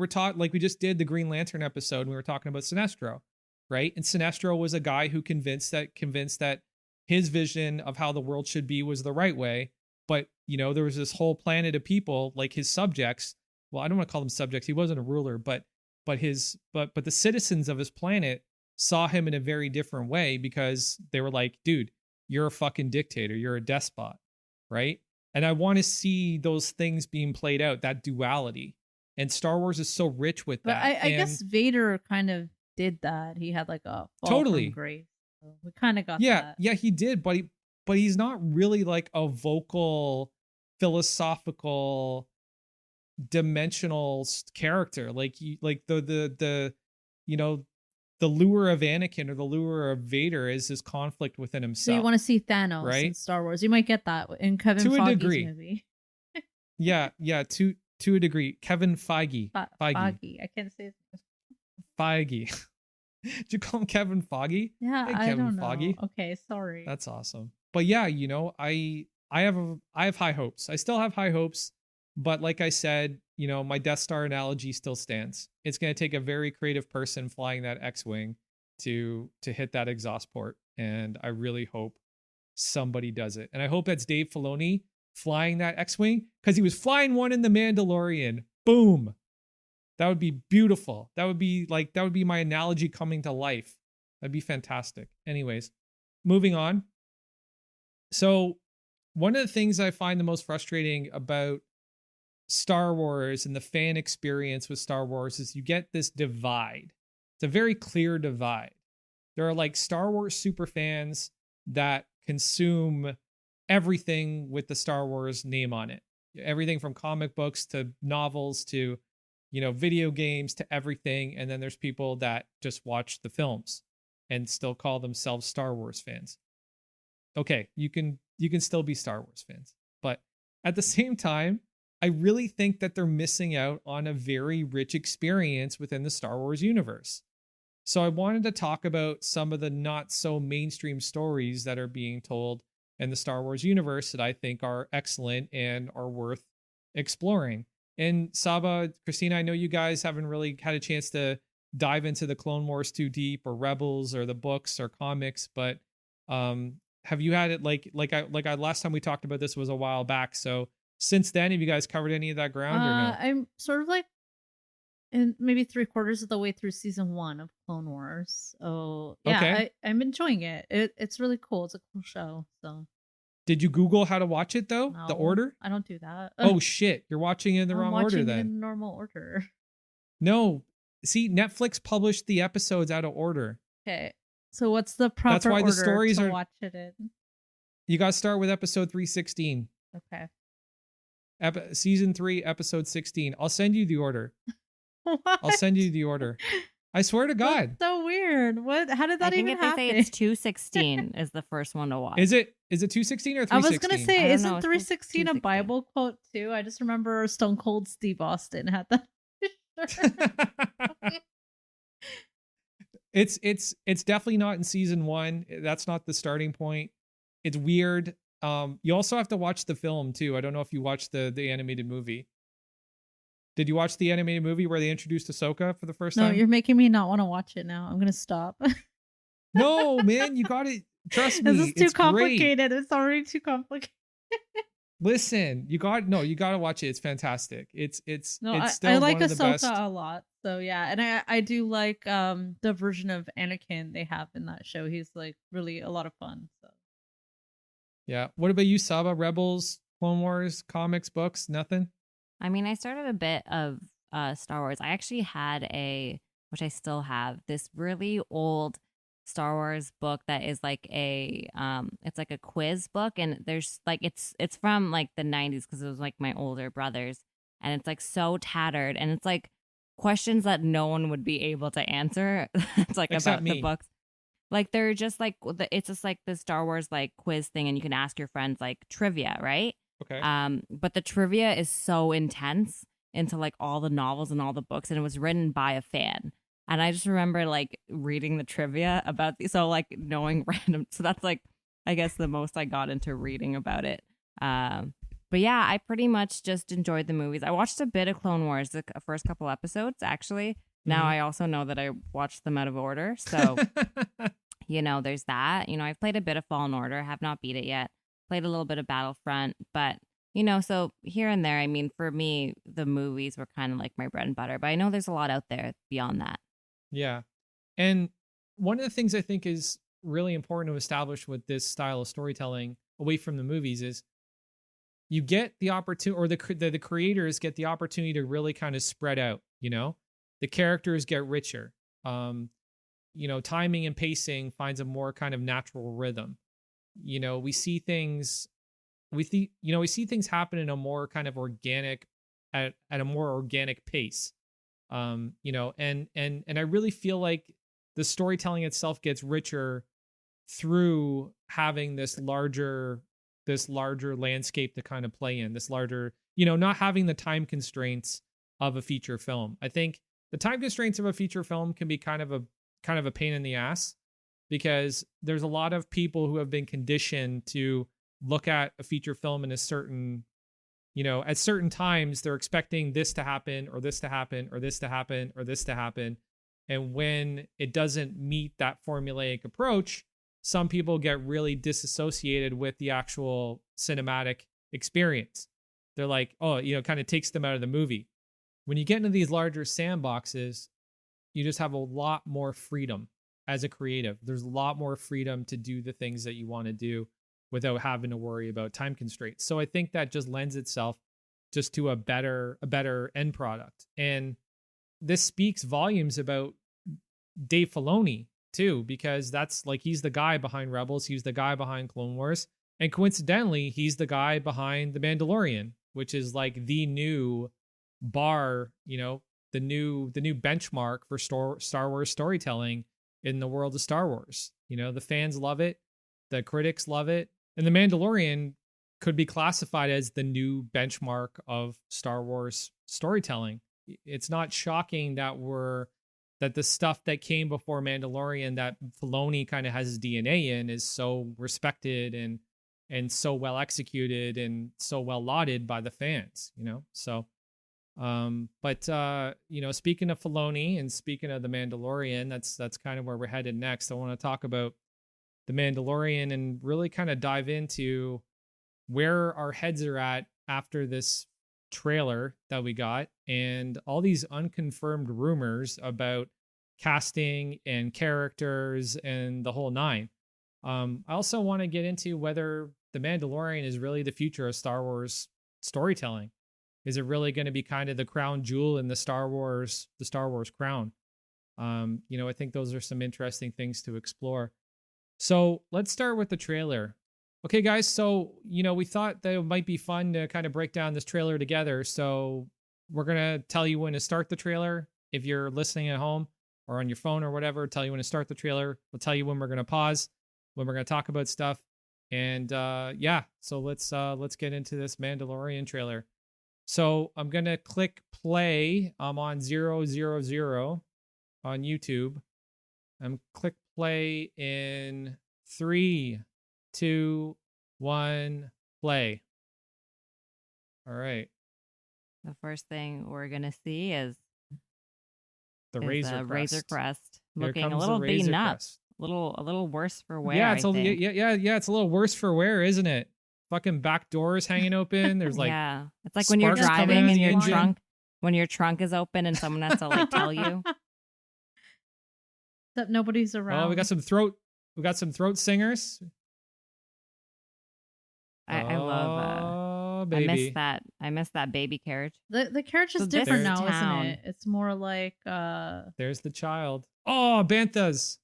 just did the Green Lantern episode, and we were talking about Sinestro, right? And Sinestro was a guy who convinced that his vision of how the world should be was the right way. But, you know, there was this whole planet of people, like his subjects. Well, I don't want to call them subjects. He wasn't a ruler, but the citizens of his planet saw him in a very different way, because they were like, dude, you're a fucking dictator. You're a despot. Right. And I want to see those things being played out, that duality. And Star Wars is so rich with that. But I guess Vader kind of did that. He had like a fall from grace. So we kind of got that. Yeah, he did. But he's not really like a vocal, philosophical, dimensional character. Like the you know, the lure of Anakin or the lure of Vader is this conflict within So himself. you want to see Thanos in right? Star Wars? You might get that in Kevin To a Feige's degree. movie. Yeah, to a degree. Kevin Feige. Feige. I can't say his name. Feige. Did you call him Kevin Feige? Yeah, Hey, I Kevin don't know. Feige. Okay, sorry. That's awesome. But yeah, you know, I have high hopes. I still have high hopes, but like I said, you know, my Death Star analogy still stands. It's going to take a very creative person flying that X-wing to hit that exhaust port, and I really hope somebody does it. And I hope that's Dave Filoni flying that X-wing, because he was flying one in The Mandalorian. Boom. That would be beautiful. That would be my analogy coming to life. That'd be fantastic. Anyways, moving on. So one of the things I find the most frustrating about Star Wars and the fan experience with Star Wars is you get this divide. It's a very clear divide. There are like Star Wars super fans that consume everything with the Star Wars name on it. Everything from comic books to novels to, you know, video games to everything. And then there's people that just watch the films and still call themselves Star Wars fans. Okay, you can still be Star Wars fans. But at the same time, I really think that they're missing out on a very rich experience within the Star Wars universe. So I wanted to talk about some of the not so mainstream stories that are being told in the Star Wars universe that I think are excellent and are worth exploring. And Saba, Christina, I know you guys haven't really had a chance to dive into the Clone Wars too deep, or Rebels, or the books or comics, but have you had it like I last time we talked about this was a while back. So since then, have you guys covered any of that ground or no? I'm sort of like in maybe 3/4 of the way through season 1 of Clone Wars. Oh yeah, Okay. I'm enjoying it. It's really cool. It's a cool show. So Did you Google how to watch it though? The no, order? I don't do that. Oh shit, you're watching it in the I'm wrong watching order it then. in normal order. No. See, Netflix published the episodes out of order. Okay. So what's the proper why the order stories to are- watch it in? You got to start with episode 316. Okay. Season 3, episode 16. I'll send you the order. What? I'll send you the order. I swear to God. That's so weird. What? How did I that think even if they happen? say it's 216 is the first one to watch. Is it 216 or I 316? was gonna I say, don't isn't know, it's 316 a 216. Bible quote too? I just remember Stone Cold Steve Austin had that. It's definitely not in season 1. That's not the starting point. It's weird. You also have to watch the film too. I don't know if you watched the animated movie. Did you watch the animated movie where they introduced Ahsoka for the first No, time? you're making me not want to watch it now. I'm gonna stop. No, man, you got it. Trust me. This is too it's great. complicated. It's already too complicated. Listen, you got to watch it. It's fantastic. It's No, it's still I like one of the Ahsoka best. a lot. So yeah, and I do like the version of Anakin they have in that show. He's like really a lot of fun. So Yeah. What about you, Saba? Rebels, Clone Wars, comics, books, nothing? I mean, I started a bit of Star Wars. I actually had which I still have, this really old Star Wars book that is like it's like a quiz book, and there's like it's from like the 90s because it was like my older brother's, and it's like so tattered, and it's like questions that no one would be able to answer. It's like Except about me. the books. Like they're just like it's just like the Star Wars like quiz thing, and you can ask your friends like trivia, right? Okay. But the trivia is so intense into like all the novels and all the books, and it was written by a fan. And I just remember like reading the trivia about so like knowing random. So that's like, I guess the most I got into reading about it. But yeah, I pretty much just enjoyed the movies. I watched a bit of Clone Wars, the first couple episodes, actually. Now Mhm. I also know that I watched them out of order. So, you know, there's that. You know, I've played a bit of Fallen Order, have not beat it yet. Played a little bit of Battlefront, but, you know, so here and there, I mean, for me, the movies were kind of like my bread and butter, but I know there's a lot out there beyond that. Yeah. And one of the things I think is really important to establish with this style of storytelling away from the movies is you get the opportunity, or the creators get the opportunity to really kind of spread out, you know? The characters get richer. You know, timing and pacing finds a more kind of natural rhythm. You know, we see things happen in a more kind of organic at a more organic pace. You know, and I really feel like the storytelling itself gets richer through having this larger landscape to kind of play in, this larger, not having the time constraints of a feature film. I think the time constraints of a feature film can be kind of a pain in the ass, because there's a lot of people who have been conditioned to look at a feature film in a certain, at certain times they're expecting this to happen or this to happen or this to happen or this to happen. And when it doesn't meet that formulaic approach, some people get really disassociated with the actual cinematic experience. They're like, oh, kind of takes them out of the movie. When you get into these larger sandboxes, you just have a lot more freedom as a creative. There's a lot more freedom to do the things that you want to do without having to worry about time constraints. So I think that just lends itself just to a better end product. And this speaks volumes about Dave Filoni too, because that's like, he's the guy behind Rebels, he's the guy behind Clone Wars, and coincidentally, he's the guy behind The Mandalorian, which is like the new bar, the new benchmark for Star Wars storytelling in the world of Star Wars. The fans love it, the critics love it, and The Mandalorian could be classified as the new benchmark of Star Wars storytelling. It's not shocking that the stuff that came before Mandalorian, that Filoni kind of has his DNA in, is so respected and so well executed and so well lauded by the fans, So, speaking of Filoni and speaking of The Mandalorian, that's kind of where we're headed next. I want to talk about The Mandalorian and really kind of dive into where our heads are at after this trailer that we got and all these unconfirmed rumors about casting and characters and the whole nine. I also want to get into whether The Mandalorian is really the future of Star Wars storytelling. Is it really going to be kind of the crown jewel in the Star Wars crown? I think those are some interesting things to explore. So let's start with the trailer. Okay, guys. So, we thought that it might be fun to kind of break down this trailer together. So we're going to tell you when to start the trailer. If you're listening at home or on your phone or whatever, tell you when to start the trailer. We'll tell you when we're going to pause, when we're going to talk about stuff. And so let's get into this Mandalorian trailer. So I'm going to click play. I'm on 000 on YouTube. I'm click play in 3, 2, 1, play. All right. The first thing we're going to see is the Razor Crest looking a little beaten up. A little worse for wear. Yeah, it's it's a little worse for wear, isn't it? Fucking back doors hanging open. There's like it's like when you're driving and your trunk is open and someone has to like tell you that nobody's around. Oh, we got some throat singers. I love baby. I miss that baby carriage. The carriage is different now, isn't it? It's more like there's the child. Oh, Banthas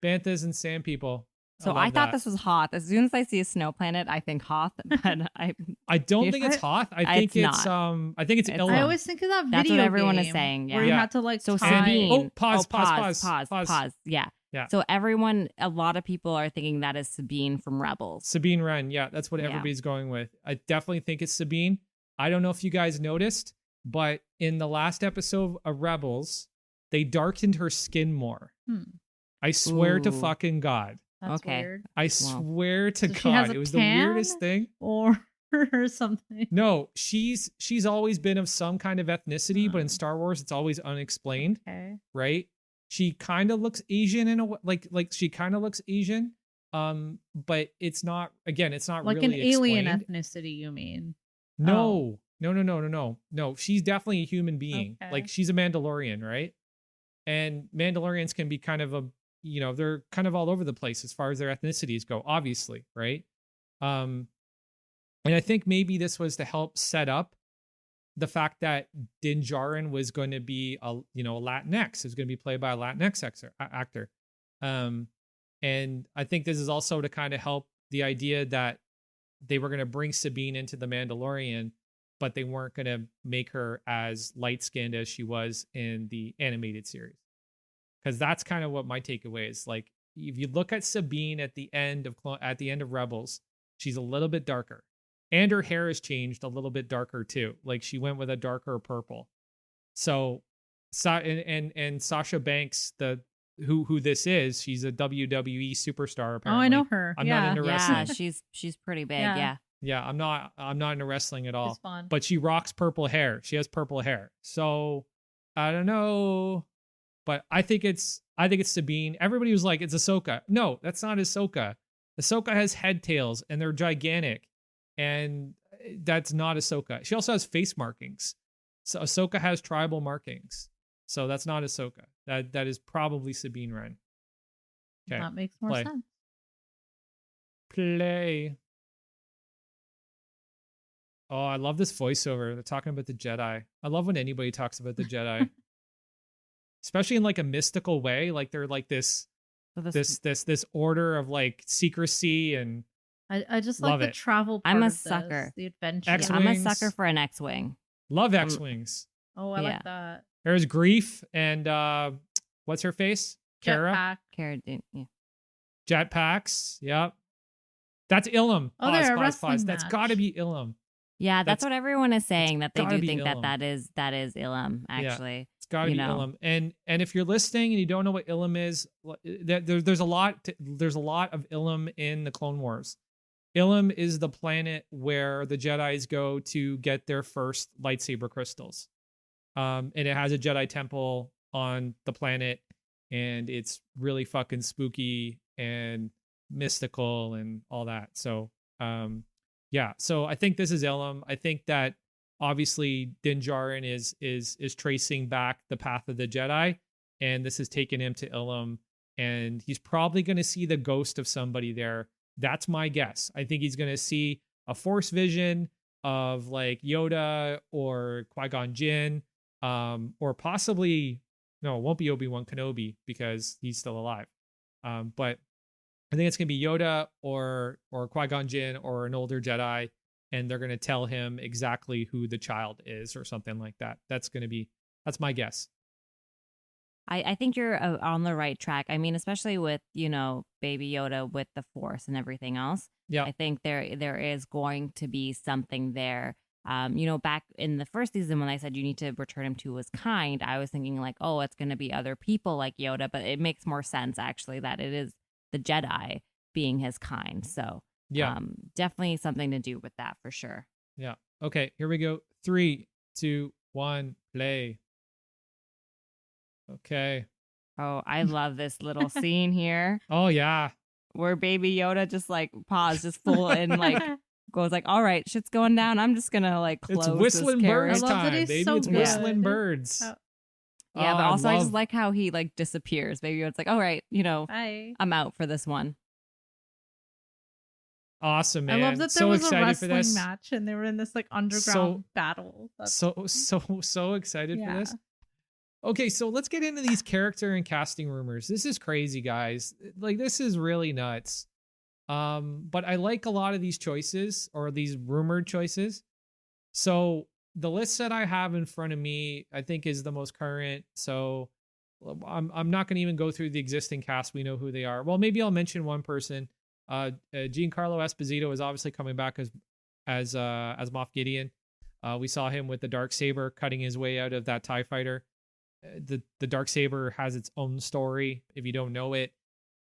and sand people. So I thought this was Hoth. As soon as I see a snow planet, I think Hoth, but I don't think it's Hoth. I think it's Ilum. I always think of that video. That's what everyone game is saying. Yeah. Where you had to like so time. Sabine. Pause. Yeah. Yeah. So a lot of people are thinking that is Sabine from Rebels. Sabine Wren. Yeah, that's what everybody's going with. I definitely think it's Sabine. I don't know if you guys noticed, but in the last episode of Rebels, they darkened her skin more. I swear to fucking God. That's weird. I swear to God, it was the weirdest thing. Or something. No, she's always been of some kind of ethnicity, but in Star Wars, it's always unexplained. Okay. Right? She kind of looks Asian in a way, like she kind of looks Asian. But it's not. Again, it's not like really an alien explained. ethnicity. You mean? No. No, she's definitely a human being. Okay. Like she's a Mandalorian, right? And Mandalorians can be kind of they're kind of all over the place as far as their ethnicities go, obviously, right? And I think maybe this was to help set up the fact that Din Djarin was going to be a Latinx. It was going to be played by a Latinx actor. And I think this is also to kind of help the idea that they were going to bring Sabine into The Mandalorian, but they weren't going to make her as light-skinned as she was in the animated series. because that's kind of what my takeaway is. Like, if you look at Sabine at the end of Rebels, she's a little bit darker, and her hair has changed a little bit darker too. Like, she went with a darker purple. So, and Sasha Banks, who this is, she's a WWE superstar. Apparently. Oh, I know her. I'm not into wrestling. Yeah, she's pretty big. Yeah. Yeah, I'm not into wrestling at all. It's fun. But she rocks purple hair. She has purple hair. So I don't know, but I think it's Sabine. Everybody was like, it's Ahsoka. No, that's not Ahsoka. Ahsoka has head tails and they're gigantic, and that's not Ahsoka. She also has face markings. So Ahsoka has tribal markings. So that's not Ahsoka. That is probably Sabine Wren. Okay. That makes more sense. Play. Oh, I love this voiceover. They're talking about the Jedi. I love when anybody talks about the Jedi, especially in like a mystical way. Like they're like this order of like secrecy, and I just love like the it. travel part I'm a of this, sucker. the adventure. I'm a sucker for an X-wing. Love X-wings. Oh, I like that. There's Grief and what's her face? Kara. Jetpack. Yeah. Jetpacks. Yep. That's Ilum. Oh, they're a wrestling That's match. got to be Ilum. Yeah, that's what everyone is saying, that they gotta do be think Ilum. that is Ilum, actually. It's got to be Ilum. And if you're listening and you don't know what Ilum is, there's a lot of Ilum in the Clone Wars. Ilum is the planet where the Jedis go to get their first lightsaber crystals. And it has a Jedi temple on the planet, and it's really fucking spooky and mystical and all that. So, yeah. So I think this is Ilum. I think that obviously Din Djarin is tracing back the path of the Jedi, and this has taken him to Ilum, and he's probably going to see the ghost of somebody there. That's my guess. I think he's going to see a Force vision of like Yoda or Qui-Gon Jinn, or possibly, no, it won't be Obi-Wan Kenobi because he's still alive. But I think it's going to be Yoda or Qui-Gon Jinn or an older Jedi, and they're going to tell him exactly who the child is or something like that. That's my guess. I think you're on the right track. I mean, especially with, Baby Yoda with the Force and everything else. Yeah. I think there is going to be something there. Back in the first season when I said you need to return him to his kind, I was thinking like, oh, it's going to be other people like Yoda, but it makes more sense actually that it is the Jedi being his kind. So yeah, definitely something to do with that for sure. Yeah. Okay, here we go. 3, 2, 1, play. Okay. Oh, I love this little scene here. Oh yeah. Where Baby Yoda just like just full and like goes like, all right, shit's going down. I'm just gonna like close. It's whistling this birds I love that time, he's baby. so It's good. whistling birds. Yeah, but also I just like how he like disappears. Baby Yoda's like, all right, Bye. I'm out for this one. Awesome, man. I love that there so was a excited for wrestling this match and they were in this like underground battle. That's so excited for this. Okay, so let's get into these character and casting rumors. This is crazy, guys. Like, this is really nuts. But I like a lot of these choices, or these rumored choices. So the list that I have in front of me, I think, is the most current. So I'm not going to even go through the existing cast. We know who they are. Well, maybe I'll mention one person. Giancarlo Esposito is obviously coming back as Moff Gideon. We saw him with the Darksaber cutting his way out of that TIE fighter. The Darksaber has its own story. If you don't know it,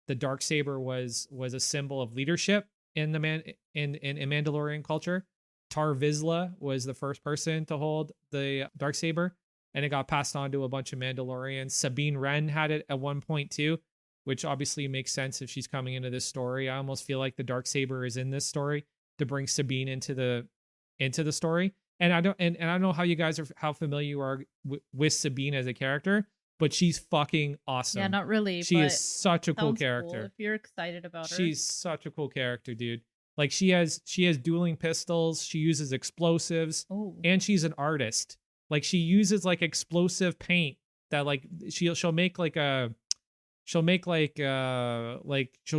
the Darksaber was a symbol of leadership in in Mandalorian culture. Tar Vizsla was the first person to hold the Darksaber, and it got passed on to a bunch of Mandalorians. Sabine Wren had it at one point too, which obviously makes sense if she's coming into this story. I almost feel like the Darksaber is in this story to bring Sabine into the story. And I don't know how you guys how familiar you are with Sabine as a character, but she's fucking awesome. Yeah, not really. She is such a cool character. Cool if you're excited about her. She's such a cool character, dude. Like, she has dueling pistols. She uses explosives, and she's an artist. Like, she uses like explosive paint that like she'll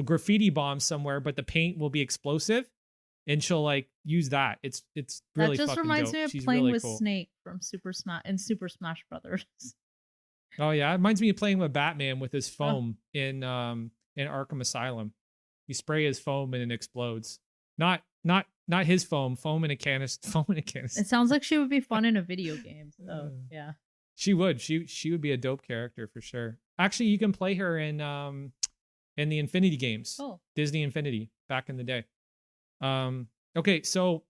graffiti bomb somewhere, but the paint will be explosive. And she'll like use that. It's really that just fucking reminds dope. me of She's playing really with cool. Snake from Super Smash Brothers. Oh yeah, it reminds me of playing with Batman with his foam in Arkham Asylum. You spray his foam and it explodes. Not his foam in a canister. Foam in a canister. It sounds like she would be fun in a video game. So yeah. She would. She would be a dope character for sure. Actually, you can play her in the Infinity games. Oh. Disney Infinity back in the day. Okay, so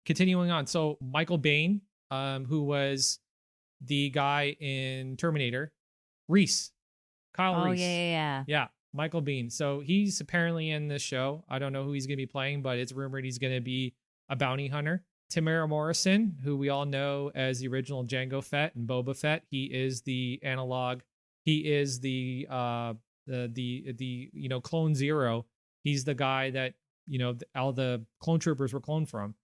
continuing on. So Michael Biehn, who was the guy in Terminator, Reese. Kyle Reese. Yeah, Michael Biehn. So he's apparently in this show. I don't know who he's going to be playing, but it's rumored he's going to be a bounty hunter. Tamara Morrison, who we all know as the original Jango Fett and Boba Fett, he is the analog. He is the Clone Zero. He's the guy that all the clone troopers were cloned from.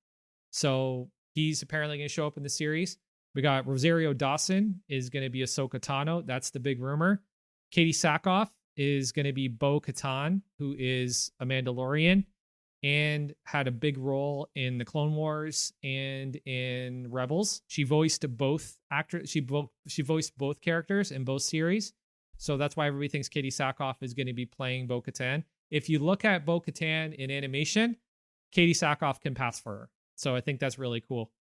So he's apparently going to show up in the series. We got Rosario Dawson is going to be Ahsoka Tano. That's the big rumor. Katie Sackhoff is going to be Bo-Katan, who is a Mandalorian and had a big role in the Clone Wars and in Rebels. She voiced both actors. She voiced both characters in both series. So that's why everybody thinks Katie Sackhoff is going to be playing Bo-Katan. If you look at Bo-Katan in animation, Katie Sackhoff can pass for her. So I think that's really cool.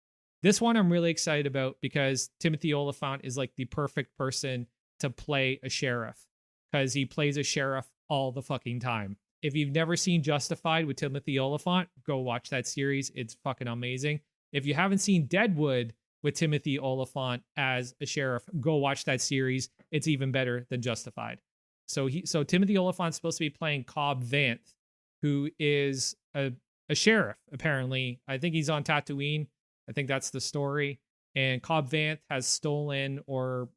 This one I'm really excited about because Timothy Olyphant is like the perfect person to play a sheriff because he plays a sheriff all the fucking time. If you've never seen Justified with Timothy Olyphant, go watch that series. It's fucking amazing. If you haven't seen Deadwood with Timothy Olyphant as a sheriff, go watch that series. It's even better than Justified. So Timothy Olyphant's supposed to be playing Cobb Vanth, who is a sheriff, apparently. I think he's on Tatooine. I think that's the story. And Cobb Vanth has stolen or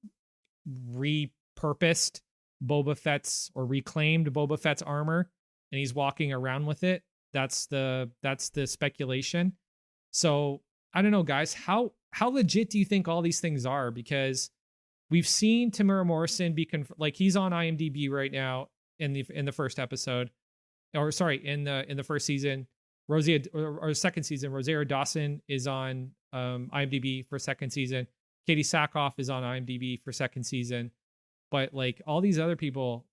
repurposed Boba Fett's or reclaimed Boba Fett's armor, and he's walking around with it. That's the speculation. So I don't know, guys. How legit do you think all these things are? Because we've seen Tamara Morrison be like he's on IMDb right now in the first episode, or sorry, in the first season. Second season, Rosario Dawson is on IMDb for second season. Katie Sackhoff is on IMDb for second season. But like all these other people,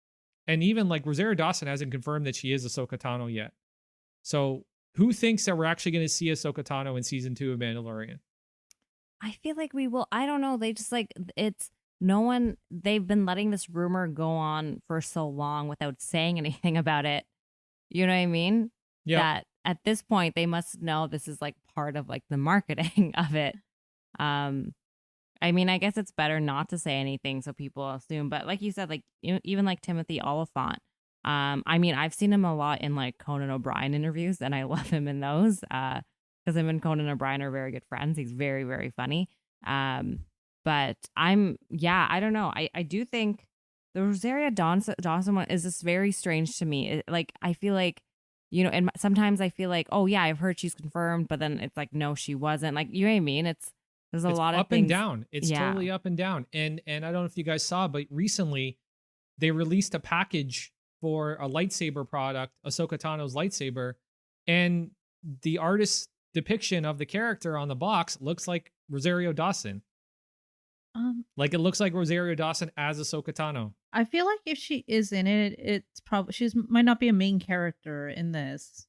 and even like Rosario Dawson hasn't confirmed that she is Ahsoka Tano yet. So who thinks that we're actually going to see Ahsoka Tano in season 2 of Mandalorian? I feel like we will. I don't know. They just they've been letting this rumor go on for so long without saying anything about it. You know what I mean? Yeah. That at this point they must know this is like part of like the marketing of it. I mean, I guess it's better not to say anything so people assume. But like you said, like even like Timothy Olyphant. I mean, I've seen him a lot in like Conan O'Brien interviews, and I love him in those because him and Conan O'Brien are very good friends. He's very, very funny. But I don't know. I do think the Rosario Dawson one is just very strange to me. Like, I feel like, and sometimes I feel like, oh yeah, I've heard she's confirmed, but then it's like, no, she wasn't. Like, you know what I mean? There's a lot of up things. And down. It's totally up and down. And I don't know if you guys saw, but recently they released a package for a lightsaber product, Ahsoka Tano's lightsaber, and the artist's depiction of the character on the box looks like Rosario Dawson. Like it looks like Rosario Dawson as Ahsoka Tano. I feel like if she is in it, it's probably might not be a main character in this.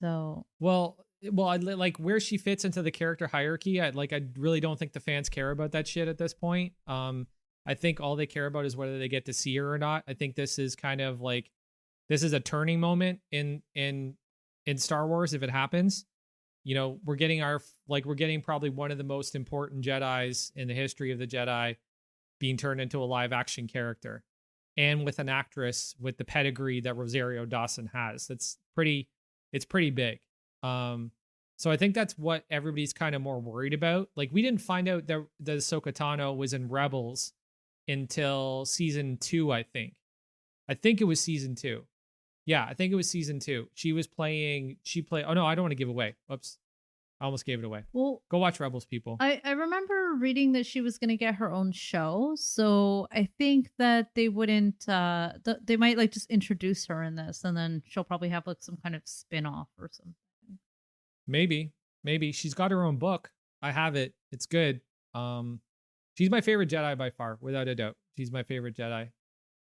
So well, like where she fits into the character hierarchy, I really don't think the fans care about that shit at this point. I think all they care about is whether they get to see her or not. I think this is kind of like this is a turning moment in Star Wars if it happens. We're getting probably one of the most important Jedis in the history of the Jedi being turned into a live action character, and with an actress with the pedigree that Rosario Dawson has. It's pretty big. So I think that's what everybody's kind of more worried about. Like, we didn't find out that Ahsoka Tano was in Rebels until season 2, I think. I think it was season 2. Yeah, I think it was season 2. Oh no, I don't want to give away. Oops. I almost gave it away. Well, go watch Rebels, people. I remember reading that she was going to get her own show. So I think that they wouldn't, they might like just introduce her in this, and then she'll probably have like some kind of spin-off or something. Maybe she's got her own book. I have it. It's good. She's my favorite Jedi by far, without a doubt. She's my favorite Jedi.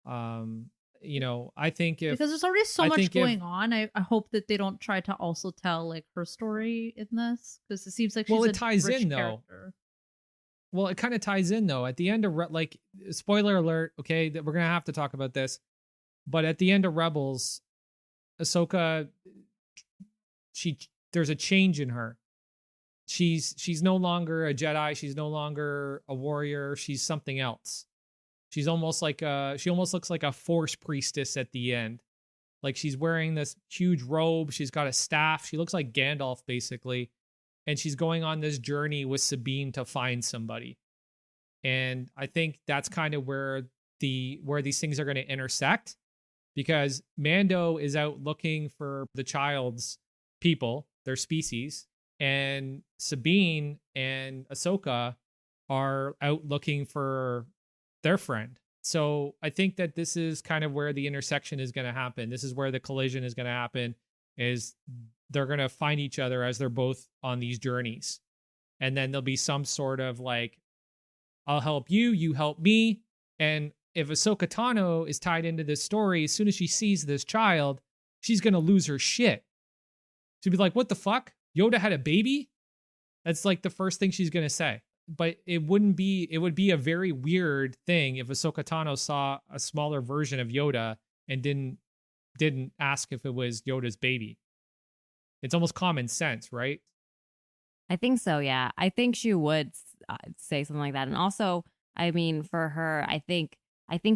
I think because there's already so much going on. I hope that they don't try to also tell like her story in this, because it seems like she's it ties in character. though. Well, it kind of ties in though. At the end of like, spoiler alert, okay, that we're gonna have to talk about this, but at the end of Rebels, Ahsoka, there's a change in her. She's no longer a Jedi. She's no longer a warrior. She's something else. She's almost like she almost looks like a Force priestess at the end. Like she's wearing this huge robe. She's got a staff. She looks like Gandalf basically. And she's going on this journey with Sabine to find somebody. And I think that's kind of where these things are going to intersect, because Mando is out looking for the child's people, their species, and Sabine and Ahsoka are out looking for their friend. So I think that this is kind of where the intersection is going to happen. This is where the collision is going to happen, is they're going to find each other as they're both on these journeys. And then there'll be some sort of like, I'll help you, you help me. And if Ahsoka Tano is tied into this story, as soon as she sees this child, she's going to lose her shit. She'll be like, what the fuck? Yoda had a baby? That's like the first thing she's going to say. But it would be a very weird thing if Ahsoka Tano saw a smaller version of Yoda and didn't ask if it was Yoda's baby. It's almost common sense, right? I think so, yeah. I think she would say something like that. And also, I mean, for her, I think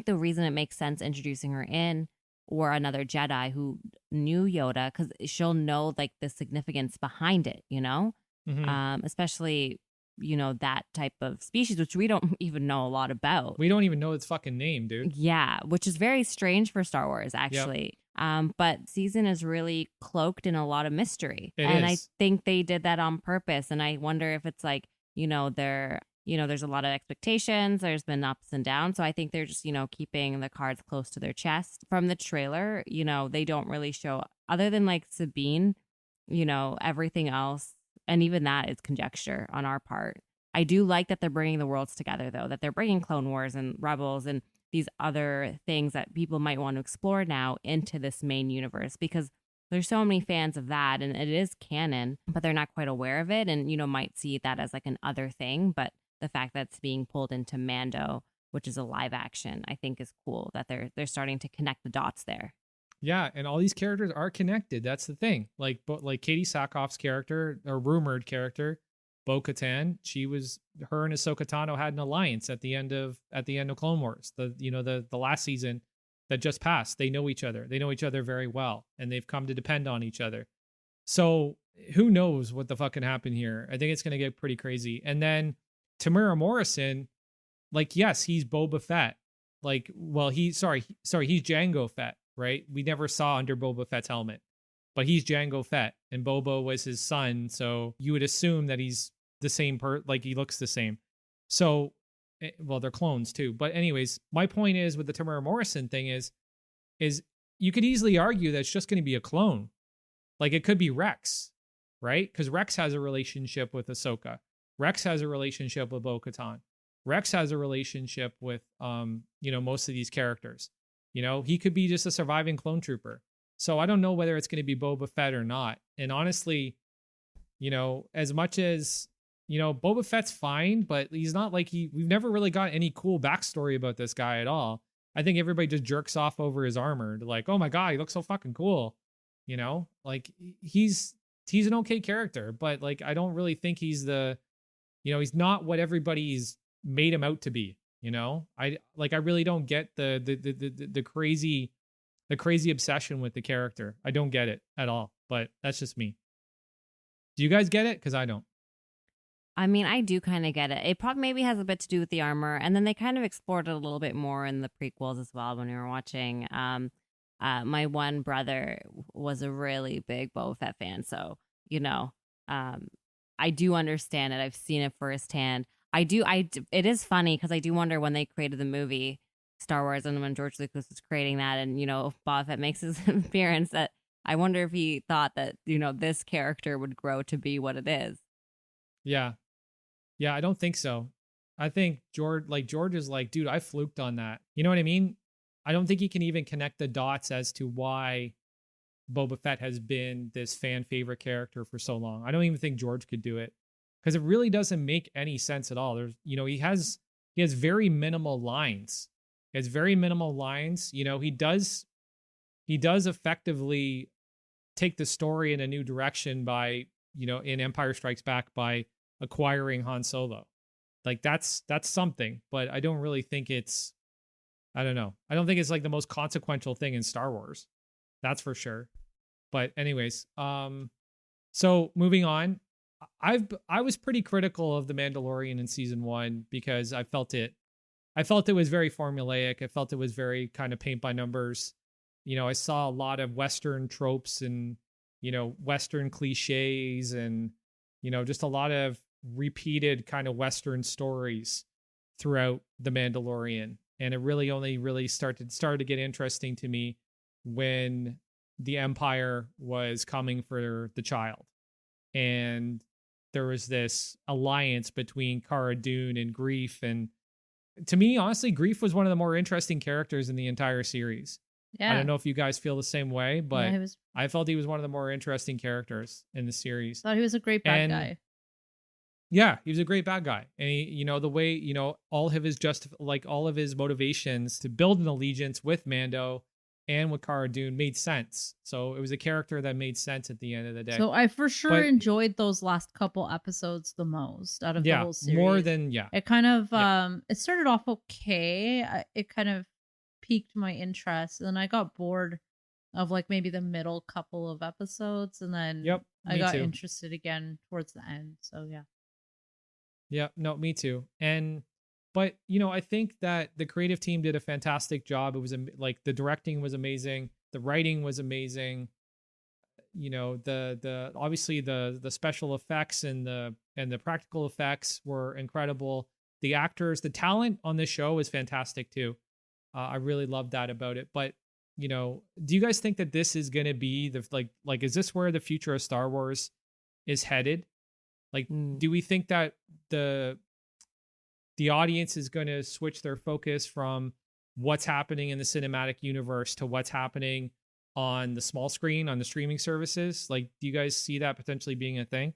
the reason it makes sense introducing her in, or another Jedi who knew Yoda, because she'll know like the significance behind it, you know? Mm-hmm. Especially, you know, that type of species, which we don't even know a lot about. We don't even know its fucking name, dude. Yeah, which is very strange for Star Wars, actually. Yep. But season is really cloaked in a lot of mystery. I think they did that on purpose. And I wonder if it's like, there's a lot of expectations. There's been ups and downs. So I think they're just, keeping the cards close to their chest. From the trailer, they don't really show, other than like Sabine, everything else. And even that is conjecture on our part. I do like that they're bringing the worlds together, though, that they're bringing Clone Wars and Rebels and these other things that people might want to explore now into this main universe, because there's so many fans of that and it is canon, but they're not quite aware of it and, might see that as like an other thing. But the fact that it's being pulled into Mando, which is a live action, I think is cool that they're starting to connect the dots there. Yeah, and all these characters are connected. That's the thing. Like Katie Sackhoff's character, or rumored character, Bo-Katan, her and Ahsoka Tano had an alliance at the end of Clone Wars. The last season that just passed. They know each other. They know each other very well, and they've come to depend on each other. So who knows what the fuck can happen here? I think it's gonna get pretty crazy. And then Tamara Morrison, like, yes, he's Boba Fett. Like, well, he's Jango Fett. Right? We never saw under Boba Fett's helmet, but he's Jango Fett and Boba was his son. So you would assume that he's the same like he looks the same. So, well, they're clones too. But anyways, my point is with the Tamara Morrison thing is you could easily argue that it's just going to be a clone. Like it could be Rex, right? Because Rex has a relationship with Ahsoka. Rex has a relationship with Bo-Katan. Rex has a relationship with, most of these characters. He could be just a surviving clone trooper. So I don't know whether it's going to be Boba Fett or not. And honestly, as much as, Boba Fett's fine, but he's not like we've never really got any cool backstory about this guy at all. I think everybody just jerks off over his armor. Like, oh my God, he looks so fucking cool. Like he's an okay character, but like, I don't really think he's he's not what everybody's made him out to be. I really don't get the crazy obsession with the character. I don't get it at all, but that's just me. Do you guys get it? Because I don't. I mean, I do kind of get it. It probably maybe has a bit to do with the armor, and then they kind of explored it a little bit more in the prequels as well when we were watching. My one brother was a really big Boba Fett fan, so I do understand it. I've seen it firsthand. It is funny because I do wonder when they created the movie Star Wars and when George Lucas was creating that and, Boba Fett makes his appearance, that I wonder if he thought that, this character would grow to be what it is. Yeah. Yeah, I don't think so. I think George is like, dude, I fluked on that. You know what I mean? I don't think he can even connect the dots as to why Boba Fett has been this fan favorite character for so long. I don't even think George could do it because it really doesn't make any sense at all. There's, he has very minimal lines. He has very minimal lines. He does effectively take the story in a new direction by, in Empire Strikes Back by acquiring Han Solo. Like that's something, but I don't really think I don't know. I don't think it's like the most consequential thing in Star Wars. That's for sure. But anyways, so moving on, I was pretty critical of The Mandalorian in season 1 because I felt it was very formulaic. I felt it was very kind of paint by numbers. I saw a lot of Western tropes and, Western cliches and, just a lot of repeated kind of Western stories throughout The Mandalorian. And it really only started to get interesting to me when the Empire was coming for the child. And there was this alliance between Cara Dune and Greef. And to me, honestly, Greef was one of the more interesting characters in the entire series. Yeah. I don't know if you guys feel the same way, but Yeah, I felt he was one of the more interesting characters in the series. thought he was a great bad guy. Yeah, he was a great bad guy. And he, the way, all of his all of his motivations to build an allegiance with Mando and with Cara Dune made sense. So it was a character that made sense at the end of the day. So I for sure enjoyed those last couple episodes the most out of the whole series. More than It kind of it started off okay. It kind of piqued my interest, and then I got bored of like maybe the middle couple of episodes, and then I got interested again towards the end. So yeah. Yeah, no, me too. But I think that the creative team did a fantastic job. It was like the directing was amazing, the writing was amazing. The obviously the special effects and the practical effects were incredible. The actors, the talent on this show is fantastic too. I really love that about it. But do you guys think that this is going to be the like is this where the future of Star Wars is headed? Like, do we think that the audience is going to switch their focus from what's happening in the cinematic universe to what's happening on the small screen, on the streaming services? Like, do you guys see that potentially being a thing?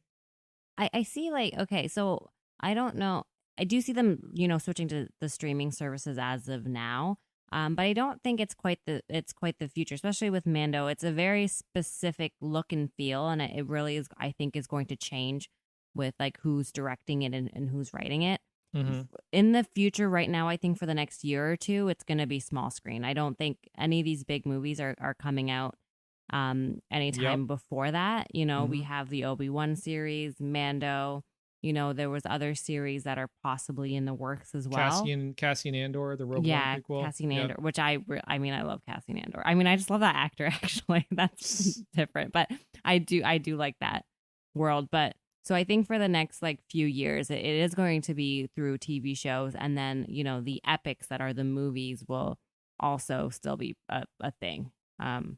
I see, like, okay, so I don't know. I do see them, switching to the streaming services as of now. But I don't think it's quite the future, especially with Mando. It's a very specific look and feel, and it really is, I think, is going to change with like who's directing it and who's writing it. Mm-hmm. In the future, right now, I think for the next year or two, it's going to be small screen. I don't think any of these big movies are coming out anytime before that. We have the Obi-Wan series, Mando. There was other series that are possibly in the works as well. Cassian Andor, the Rogue One prequel. Cassian Andor, which I love Cassian Andor. I mean, I just love that actor. Actually, that's different, but I do like that world. But so I think for the next like few years, it is going to be through TV shows, and then the epics that are the movies will also still be a thing. And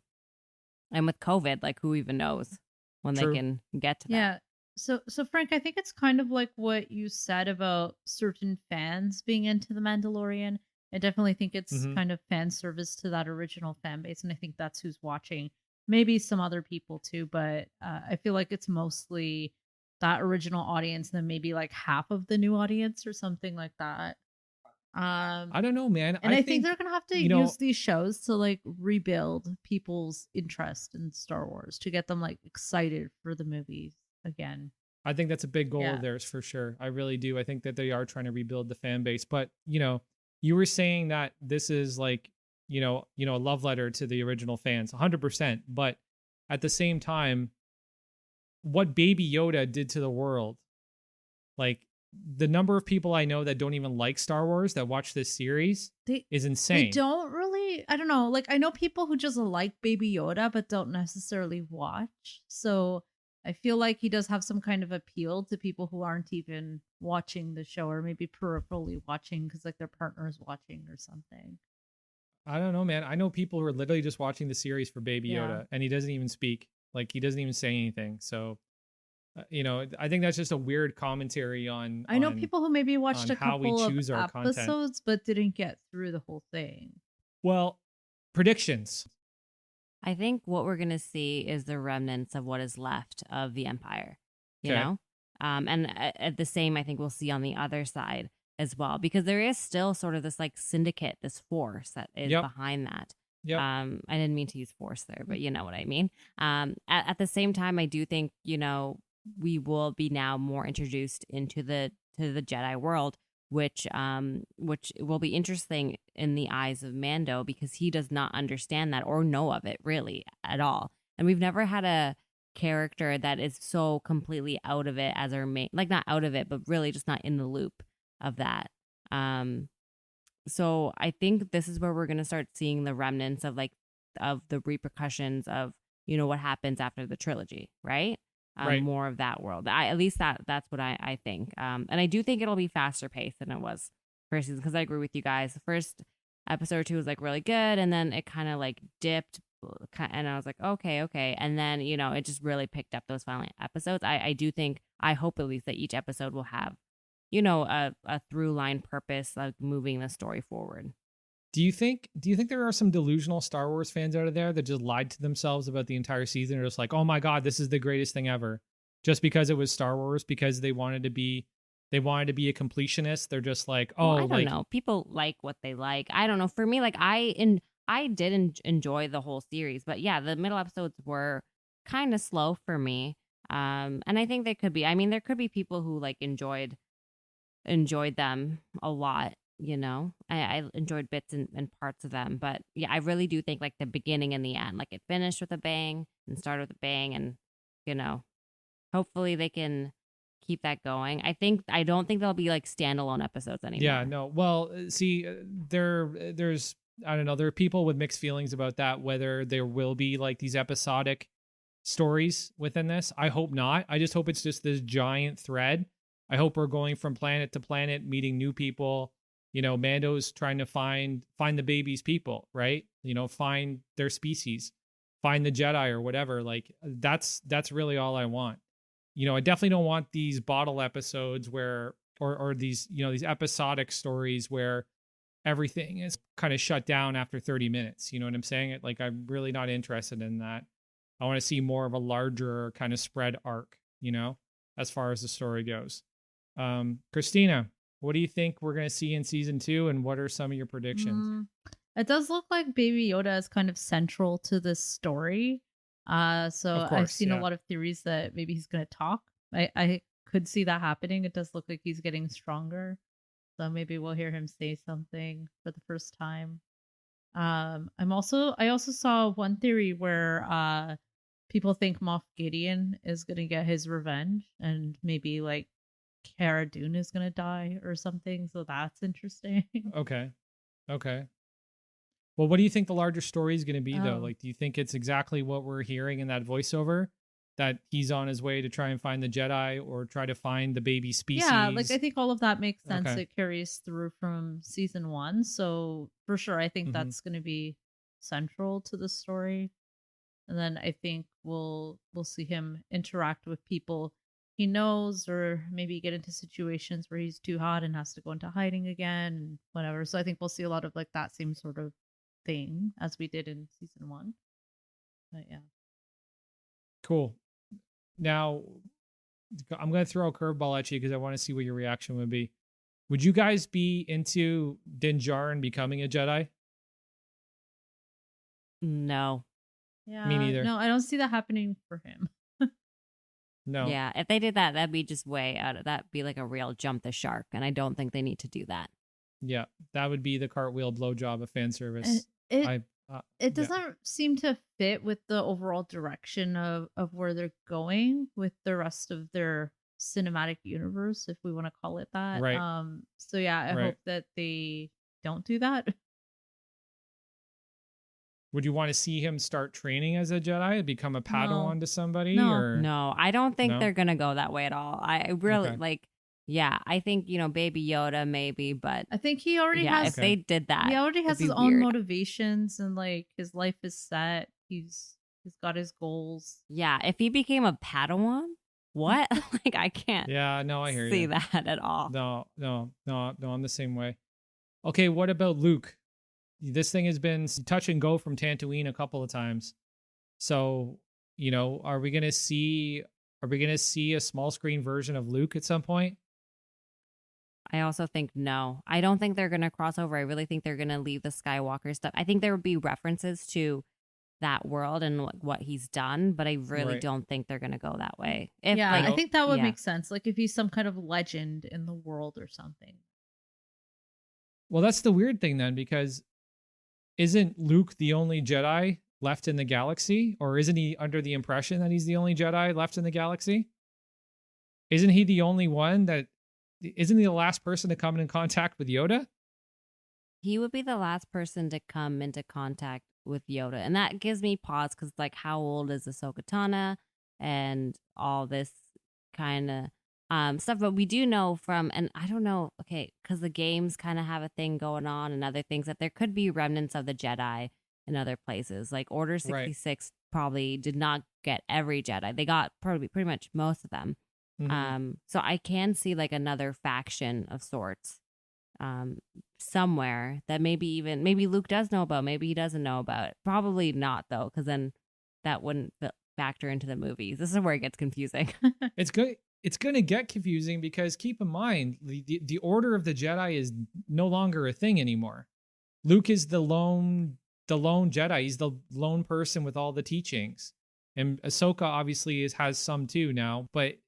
with COVID, like who even knows when they can get to that? Yeah. So Frank, I think it's kind of like what you said about certain fans being into The Mandalorian. I definitely think it's kind of fan service to that original fan base, and I think that's who's watching. Maybe some other people too, but I feel like it's mostly that original audience, and then maybe like half of the new audience or something like that. I don't know, man. And I think they're gonna have to use these shows to like rebuild people's interest in Star Wars to get them like excited for the movies again. I think that's a big goal of theirs for sure. I really do. I think that they are trying to rebuild the fan base. But you were saying that this is like a love letter to the original fans, 100%. But at the same time, what Baby Yoda did to the world, like the number of people I know that don't even like Star Wars that watch this series is insane. They don't really, I don't know. Like I know people who just like Baby Yoda but don't necessarily watch. So I feel like he does have some kind of appeal to people who aren't even watching the show, or maybe peripherally watching because like their partner is watching or something. I don't know, man. I know people who are literally just watching the series for Baby Yoda, and he doesn't even speak. Like he doesn't even say anything. So I think that's just a weird commentary on. I know on- people who maybe watched on a how we couple of choose our content. episodes but didn't get through the whole thing. Well, predictions. I think what we're going to see is the remnants of what is left of the Empire, you Okay. know? And at the same, I think we'll see on the other side as well, because there is still sort of this like syndicate, this force that is Yep. behind that. Yep. I didn't mean to use force there, but you know what I mean. At the same time, I do think, we will be now more introduced into the Jedi world, which will be interesting in the eyes of Mando, because he does not understand that or know of it really at all. And we've never had a character that is so completely out of it as our main, like not out of it, but really just not in the loop of that. So I think this is where we're going to start seeing the remnants of the repercussions of, what happens after the trilogy, right? Right. More of that world. At least that's what I think. And I do think it'll be faster paced than it was first season, because I agree with you guys. The first episode or two was like really good, and then it kind of like dipped, and I was like, okay. And then, it just really picked up those final episodes. I do think, I hope at least that each episode will have, a through line purpose, like moving the story forward. Do you think there are some delusional Star Wars fans out of there that just lied to themselves about the entire season? Or just like, oh my God, this is the greatest thing ever, just because it was Star Wars, because they wanted to be a completionist. They're just like, oh, well, I don't know. People like what they like. I don't know. For me, like I did enjoy the whole series, but yeah, the middle episodes were kind of slow for me. And I think there could be people who like enjoyed them a lot. I enjoyed bits and parts of them, but yeah, I really do think like the beginning and the end, like it finished with a bang and started with a bang, and hopefully they can keep that going. I don't think there'll be like standalone episodes anymore. Yeah, no. Well, see, there's I don't know, there are people with mixed feelings about that, whether there will be like these episodic stories within this. I hope not. I just hope it's just this giant thread. I hope we're going from planet to planet, meeting new people. Mando's trying to find the baby's people, right? Find their species, find the Jedi or whatever. Like that's really all I want. I definitely don't want these bottle episodes where, or these, these episodic stories where everything is kind of shut down after 30 minutes. You know what I'm saying? Like, I'm really not interested in that. I want to see more of a larger kind of spread arc, as far as the story goes. Christina, what do you think we're going to see in season 2, and what are some of your predictions? It does look like Baby Yoda is kind of central to this story. So I've seen a lot of theories that maybe he's going to talk. I could see that happening. It does look like he's getting stronger. So maybe we'll hear him say something for the first time. I also saw one theory where people think Moff Gideon is going to get his revenge, and maybe like Cara Dune is going to die or something. So that's interesting. Okay. Well, what do you think the larger story is going to be, though? Like, do you think it's exactly what we're hearing in that voiceover, that he's on his way to try and find the Jedi or try to find the baby species? Yeah, like I think all of that makes sense. Okay. It carries through from season 1. So for sure, I think that's going to be central to the story. And then I think we'll see him interact with people he knows, or maybe get into situations where he's too hot and has to go into hiding again, and whatever. So I think we'll see a lot of like that same sort of thing as we did in season 1. But yeah. Cool. Now, I'm going to throw a curveball at you because I want to see what your reaction would be. Would you guys be into Din Djarin becoming a Jedi? No. Yeah. Me neither. No, I don't see that happening for him. No. Yeah, if they did that, that'd be just way out of, that'd be like a real jump the shark, and I don't think they need to do that. Yeah, that would be the cartwheel blowjob of fan service. It doesn't seem to fit with the overall direction of where they're going with the rest of their cinematic universe, if we want to call it that. Right. So yeah, I hope that they don't do that. Would you want to see him start training as a Jedi, become a Padawan to somebody? No. Or No, I don't think they're gonna go that way at all. I really like. Yeah, I think Baby Yoda maybe, but I think he already has. If they did that, He already has it'd his be own weird. motivations, and like his life is set. He's got his goals. Yeah, if he became a Padawan, what? Like, I can't Yeah, no, I hear see you. that at all. No, I'm the same way. Okay, what about Luke? This thing has been touch and go from Tatooine a couple of times. So, are we gonna see a small screen version of Luke at some point? I also think no. I don't think they're going to cross over. I really think they're going to leave the Skywalker stuff. I think there would be references to that world and what he's done, but I really Right. don't think they're going to go that way. I think that would yeah. make sense. Like if he's some kind of legend in the world or something. Well, that's the weird thing then, because isn't Luke the only Jedi left in the galaxy? Or isn't he under the impression that he's the only Jedi left in the galaxy? Isn't he the only one isn't he the last person to come in contact with Yoda? He would be the last person to come into contact with Yoda. And that gives me pause because, like, how old is Ahsoka Tano and all this kind of stuff? But we do know and I don't know, okay, because the games kind of have a thing going on and other things, that there could be remnants of the Jedi in other places. Like Order 66 probably did not get every Jedi. They got probably pretty much most of them. Mm-hmm. So I can see like another faction of sorts somewhere that maybe Luke does know about, maybe he doesn't know about. Probably not though, because then that wouldn't factor into the movies. This is where it gets confusing. It's good. It's going to get confusing because keep in mind the Order of the Jedi is no longer a thing anymore. Luke is the lone Jedi. He's the lone person with all the teachings. And Ahsoka obviously has some too now, but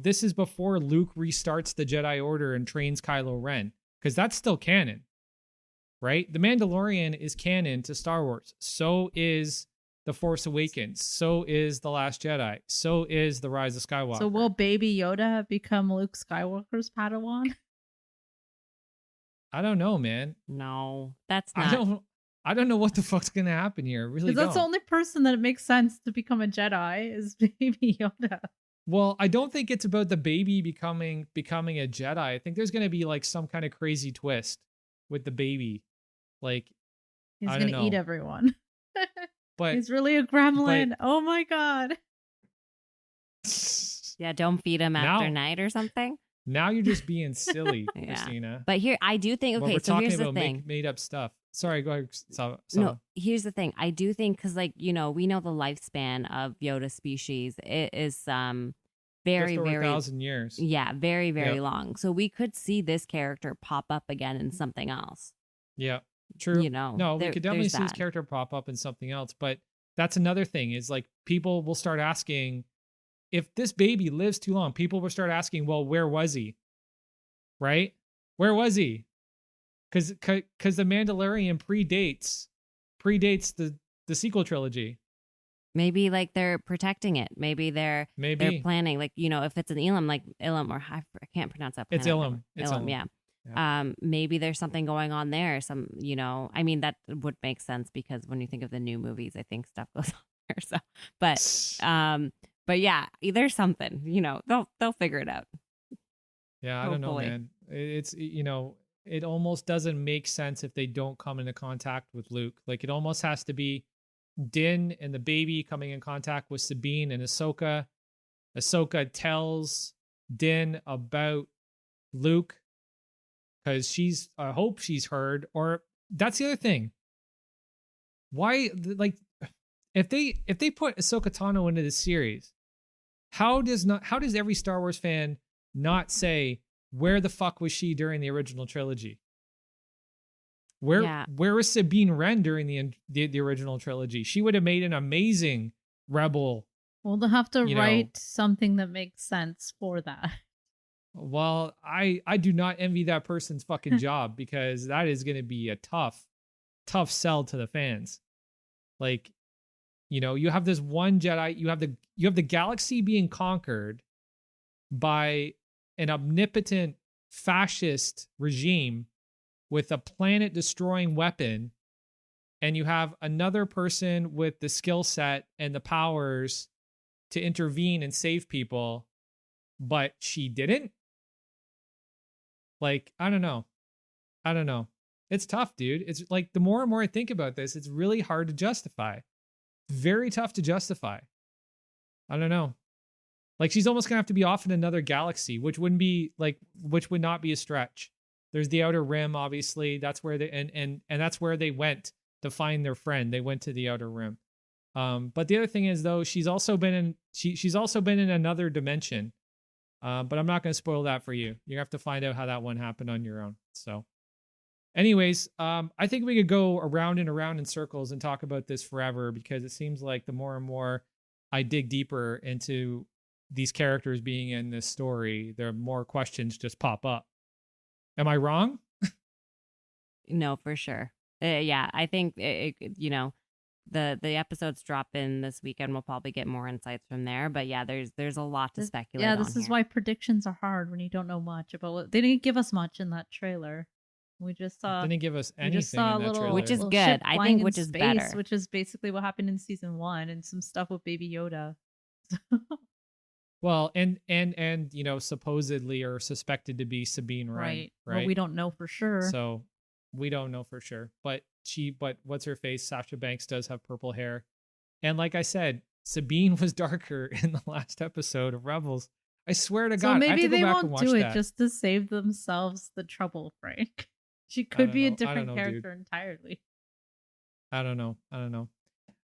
this is before Luke restarts the Jedi Order and trains Kylo Ren, because that's still canon, right? The Mandalorian is canon to Star Wars. So is The Force Awakens. So is The Last Jedi. So is The Rise of Skywalker. So will Baby Yoda become Luke Skywalker's Padawan? I don't know, man. No, that's not. I don't know what the fuck's gonna happen here. Really, Because that's the only person that it makes sense to become a Jedi is Baby Yoda. Well, I don't think it's about the baby becoming a Jedi. I think there's gonna be like some kind of crazy twist with the baby. Like He's I don't gonna know. eat everyone. But He's really a gremlin. Oh my god. Yeah, don't feed him after night or something. Now you're just being silly, Yeah. Christina. But here, I do think, But okay, we're so talking here's the about thing. made up stuff. Sorry, go ahead. So, No, here's the thing. I do think, because, like, we know the lifespan of Yoda species. It is very, just over very 1,000 years. Yeah, very, very Yep. long. So we could see this character pop up again in something else. Yeah, true. No, we could definitely there's see his that. character pop up in something else. But that's another thing is like people will start asking, if this baby lives too long, people will start asking, well, where was he? Right? Where was he? Because the Mandalorian predates the sequel trilogy. Maybe like they're protecting it. Maybe they're planning, like, if it's an Elam, like Elam, or I can't pronounce that. It's Elam. It's Elam, Elam. yeah. Maybe there's something going on there. I mean, that would make sense because when you think of the new movies, I think stuff goes on there. So, but yeah, there's something. They'll figure it out. Yeah, I don't know, man. It's it almost doesn't make sense if they don't come into contact with Luke. Like it almost has to be Din and the baby coming in contact with Sabine and Ahsoka. Ahsoka tells Din about Luke because I hope she's heard. Or that's the other thing. Why, like, if they put Ahsoka Tano into this series, how does every Star Wars fan not say, where the fuck was she during the original trilogy? Where was Sabine Wren during the original trilogy? She would have made an amazing rebel. Well, they'll have to write something that makes sense for that. Well, I do not envy that person's fucking job because that is going to be a tough sell to the fans. Like, you have this one Jedi, you have the galaxy being conquered by an omnipotent fascist regime with a planet destroying weapon, and you have another person with the skill set and the powers to intervene and save people, but she didn't. Like, I don't know. It's tough, dude. It's like the more and more I think about this, it's really hard to justify. Very tough to justify. I don't know. Like she's almost gonna have to be off in another galaxy, which would not be a stretch. There's the Outer Rim, obviously. That's where they and that's where they went to find their friend. They went to the Outer Rim. But the other thing is though, she's also been in another dimension. But I'm not gonna spoil that for you. You have to find out how that one happened on your own. So anyways, I think we could go around and around in circles and talk about this forever because it seems like the more and more I dig deeper into these characters being in this story, the more questions just pop up. Am I wrong? No, for sure. Yeah, I think the episodes drop in this weekend. We'll probably get more insights from there. But yeah, there's a lot to speculate. Yeah, this is why predictions are hard when you don't know much about what they didn't give us much in that trailer. We just saw. Didn't give us anything. We just saw in that trailer. which is little good. ship I flying think in which is space, better. which is basically what happened in season 1, and some stuff with Baby Yoda. Well, and supposedly or suspected to be Sabine Wren, right? But we don't know for sure. So we don't know for sure. But what's her face? Sasha Banks does have purple hair. And like I said, Sabine was darker in the last episode of Rebels. I swear to God. So maybe I have to go they back and won't watch do it that. just to save themselves the trouble, Frank. She could be a know. I don't different know, character entirely. I don't know.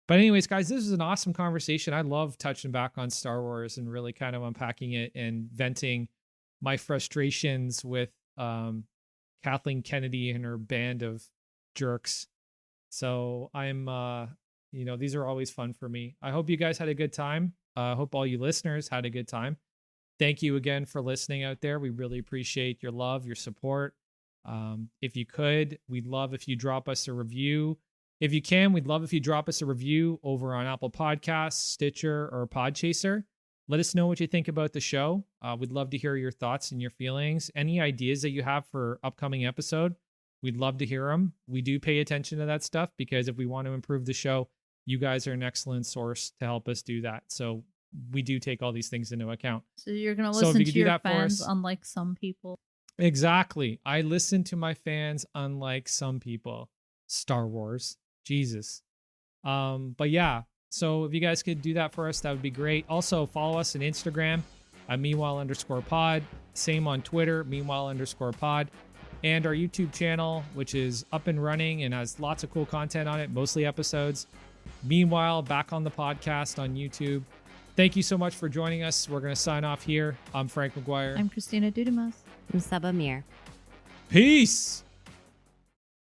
But anyways, guys, this is an awesome conversation. I love touching back on Star Wars and really kind of unpacking it and venting my frustrations with Kathleen Kennedy and her band of jerks. So I'm, these are always fun for me. I hope you guys had a good time. I hope all you listeners had a good time. Thank you again for listening out there. We really appreciate your love, your support. If you could, we'd love if you drop us a review. If you can, we'd love if you drop us a review over on Apple Podcasts, Stitcher, or Podchaser. Let us know what you think about the show. We'd love to hear your thoughts and your feelings. Any ideas that you have for upcoming episode, we'd love to hear them. We do pay attention to that stuff because if we want to improve the show, you guys are an excellent source to help us do that. So we do take all these things into account. So you're going to listen to your fans, unlike some people. Exactly. I listen to my fans, unlike some people. Star Wars. Jesus. But yeah, so if you guys could do that for us, that would be great. Also, follow us on Instagram at meanwhile_pod. Same on Twitter, meanwhile_pod. And our YouTube channel, which is up and running and has lots of cool content on it, mostly episodes. Meanwhile, back on the podcast on YouTube. Thank you so much for joining us. We're going to sign off here. I'm Frank McGuire. I'm Christina Dudamas. I'm Saba Mir. Peace.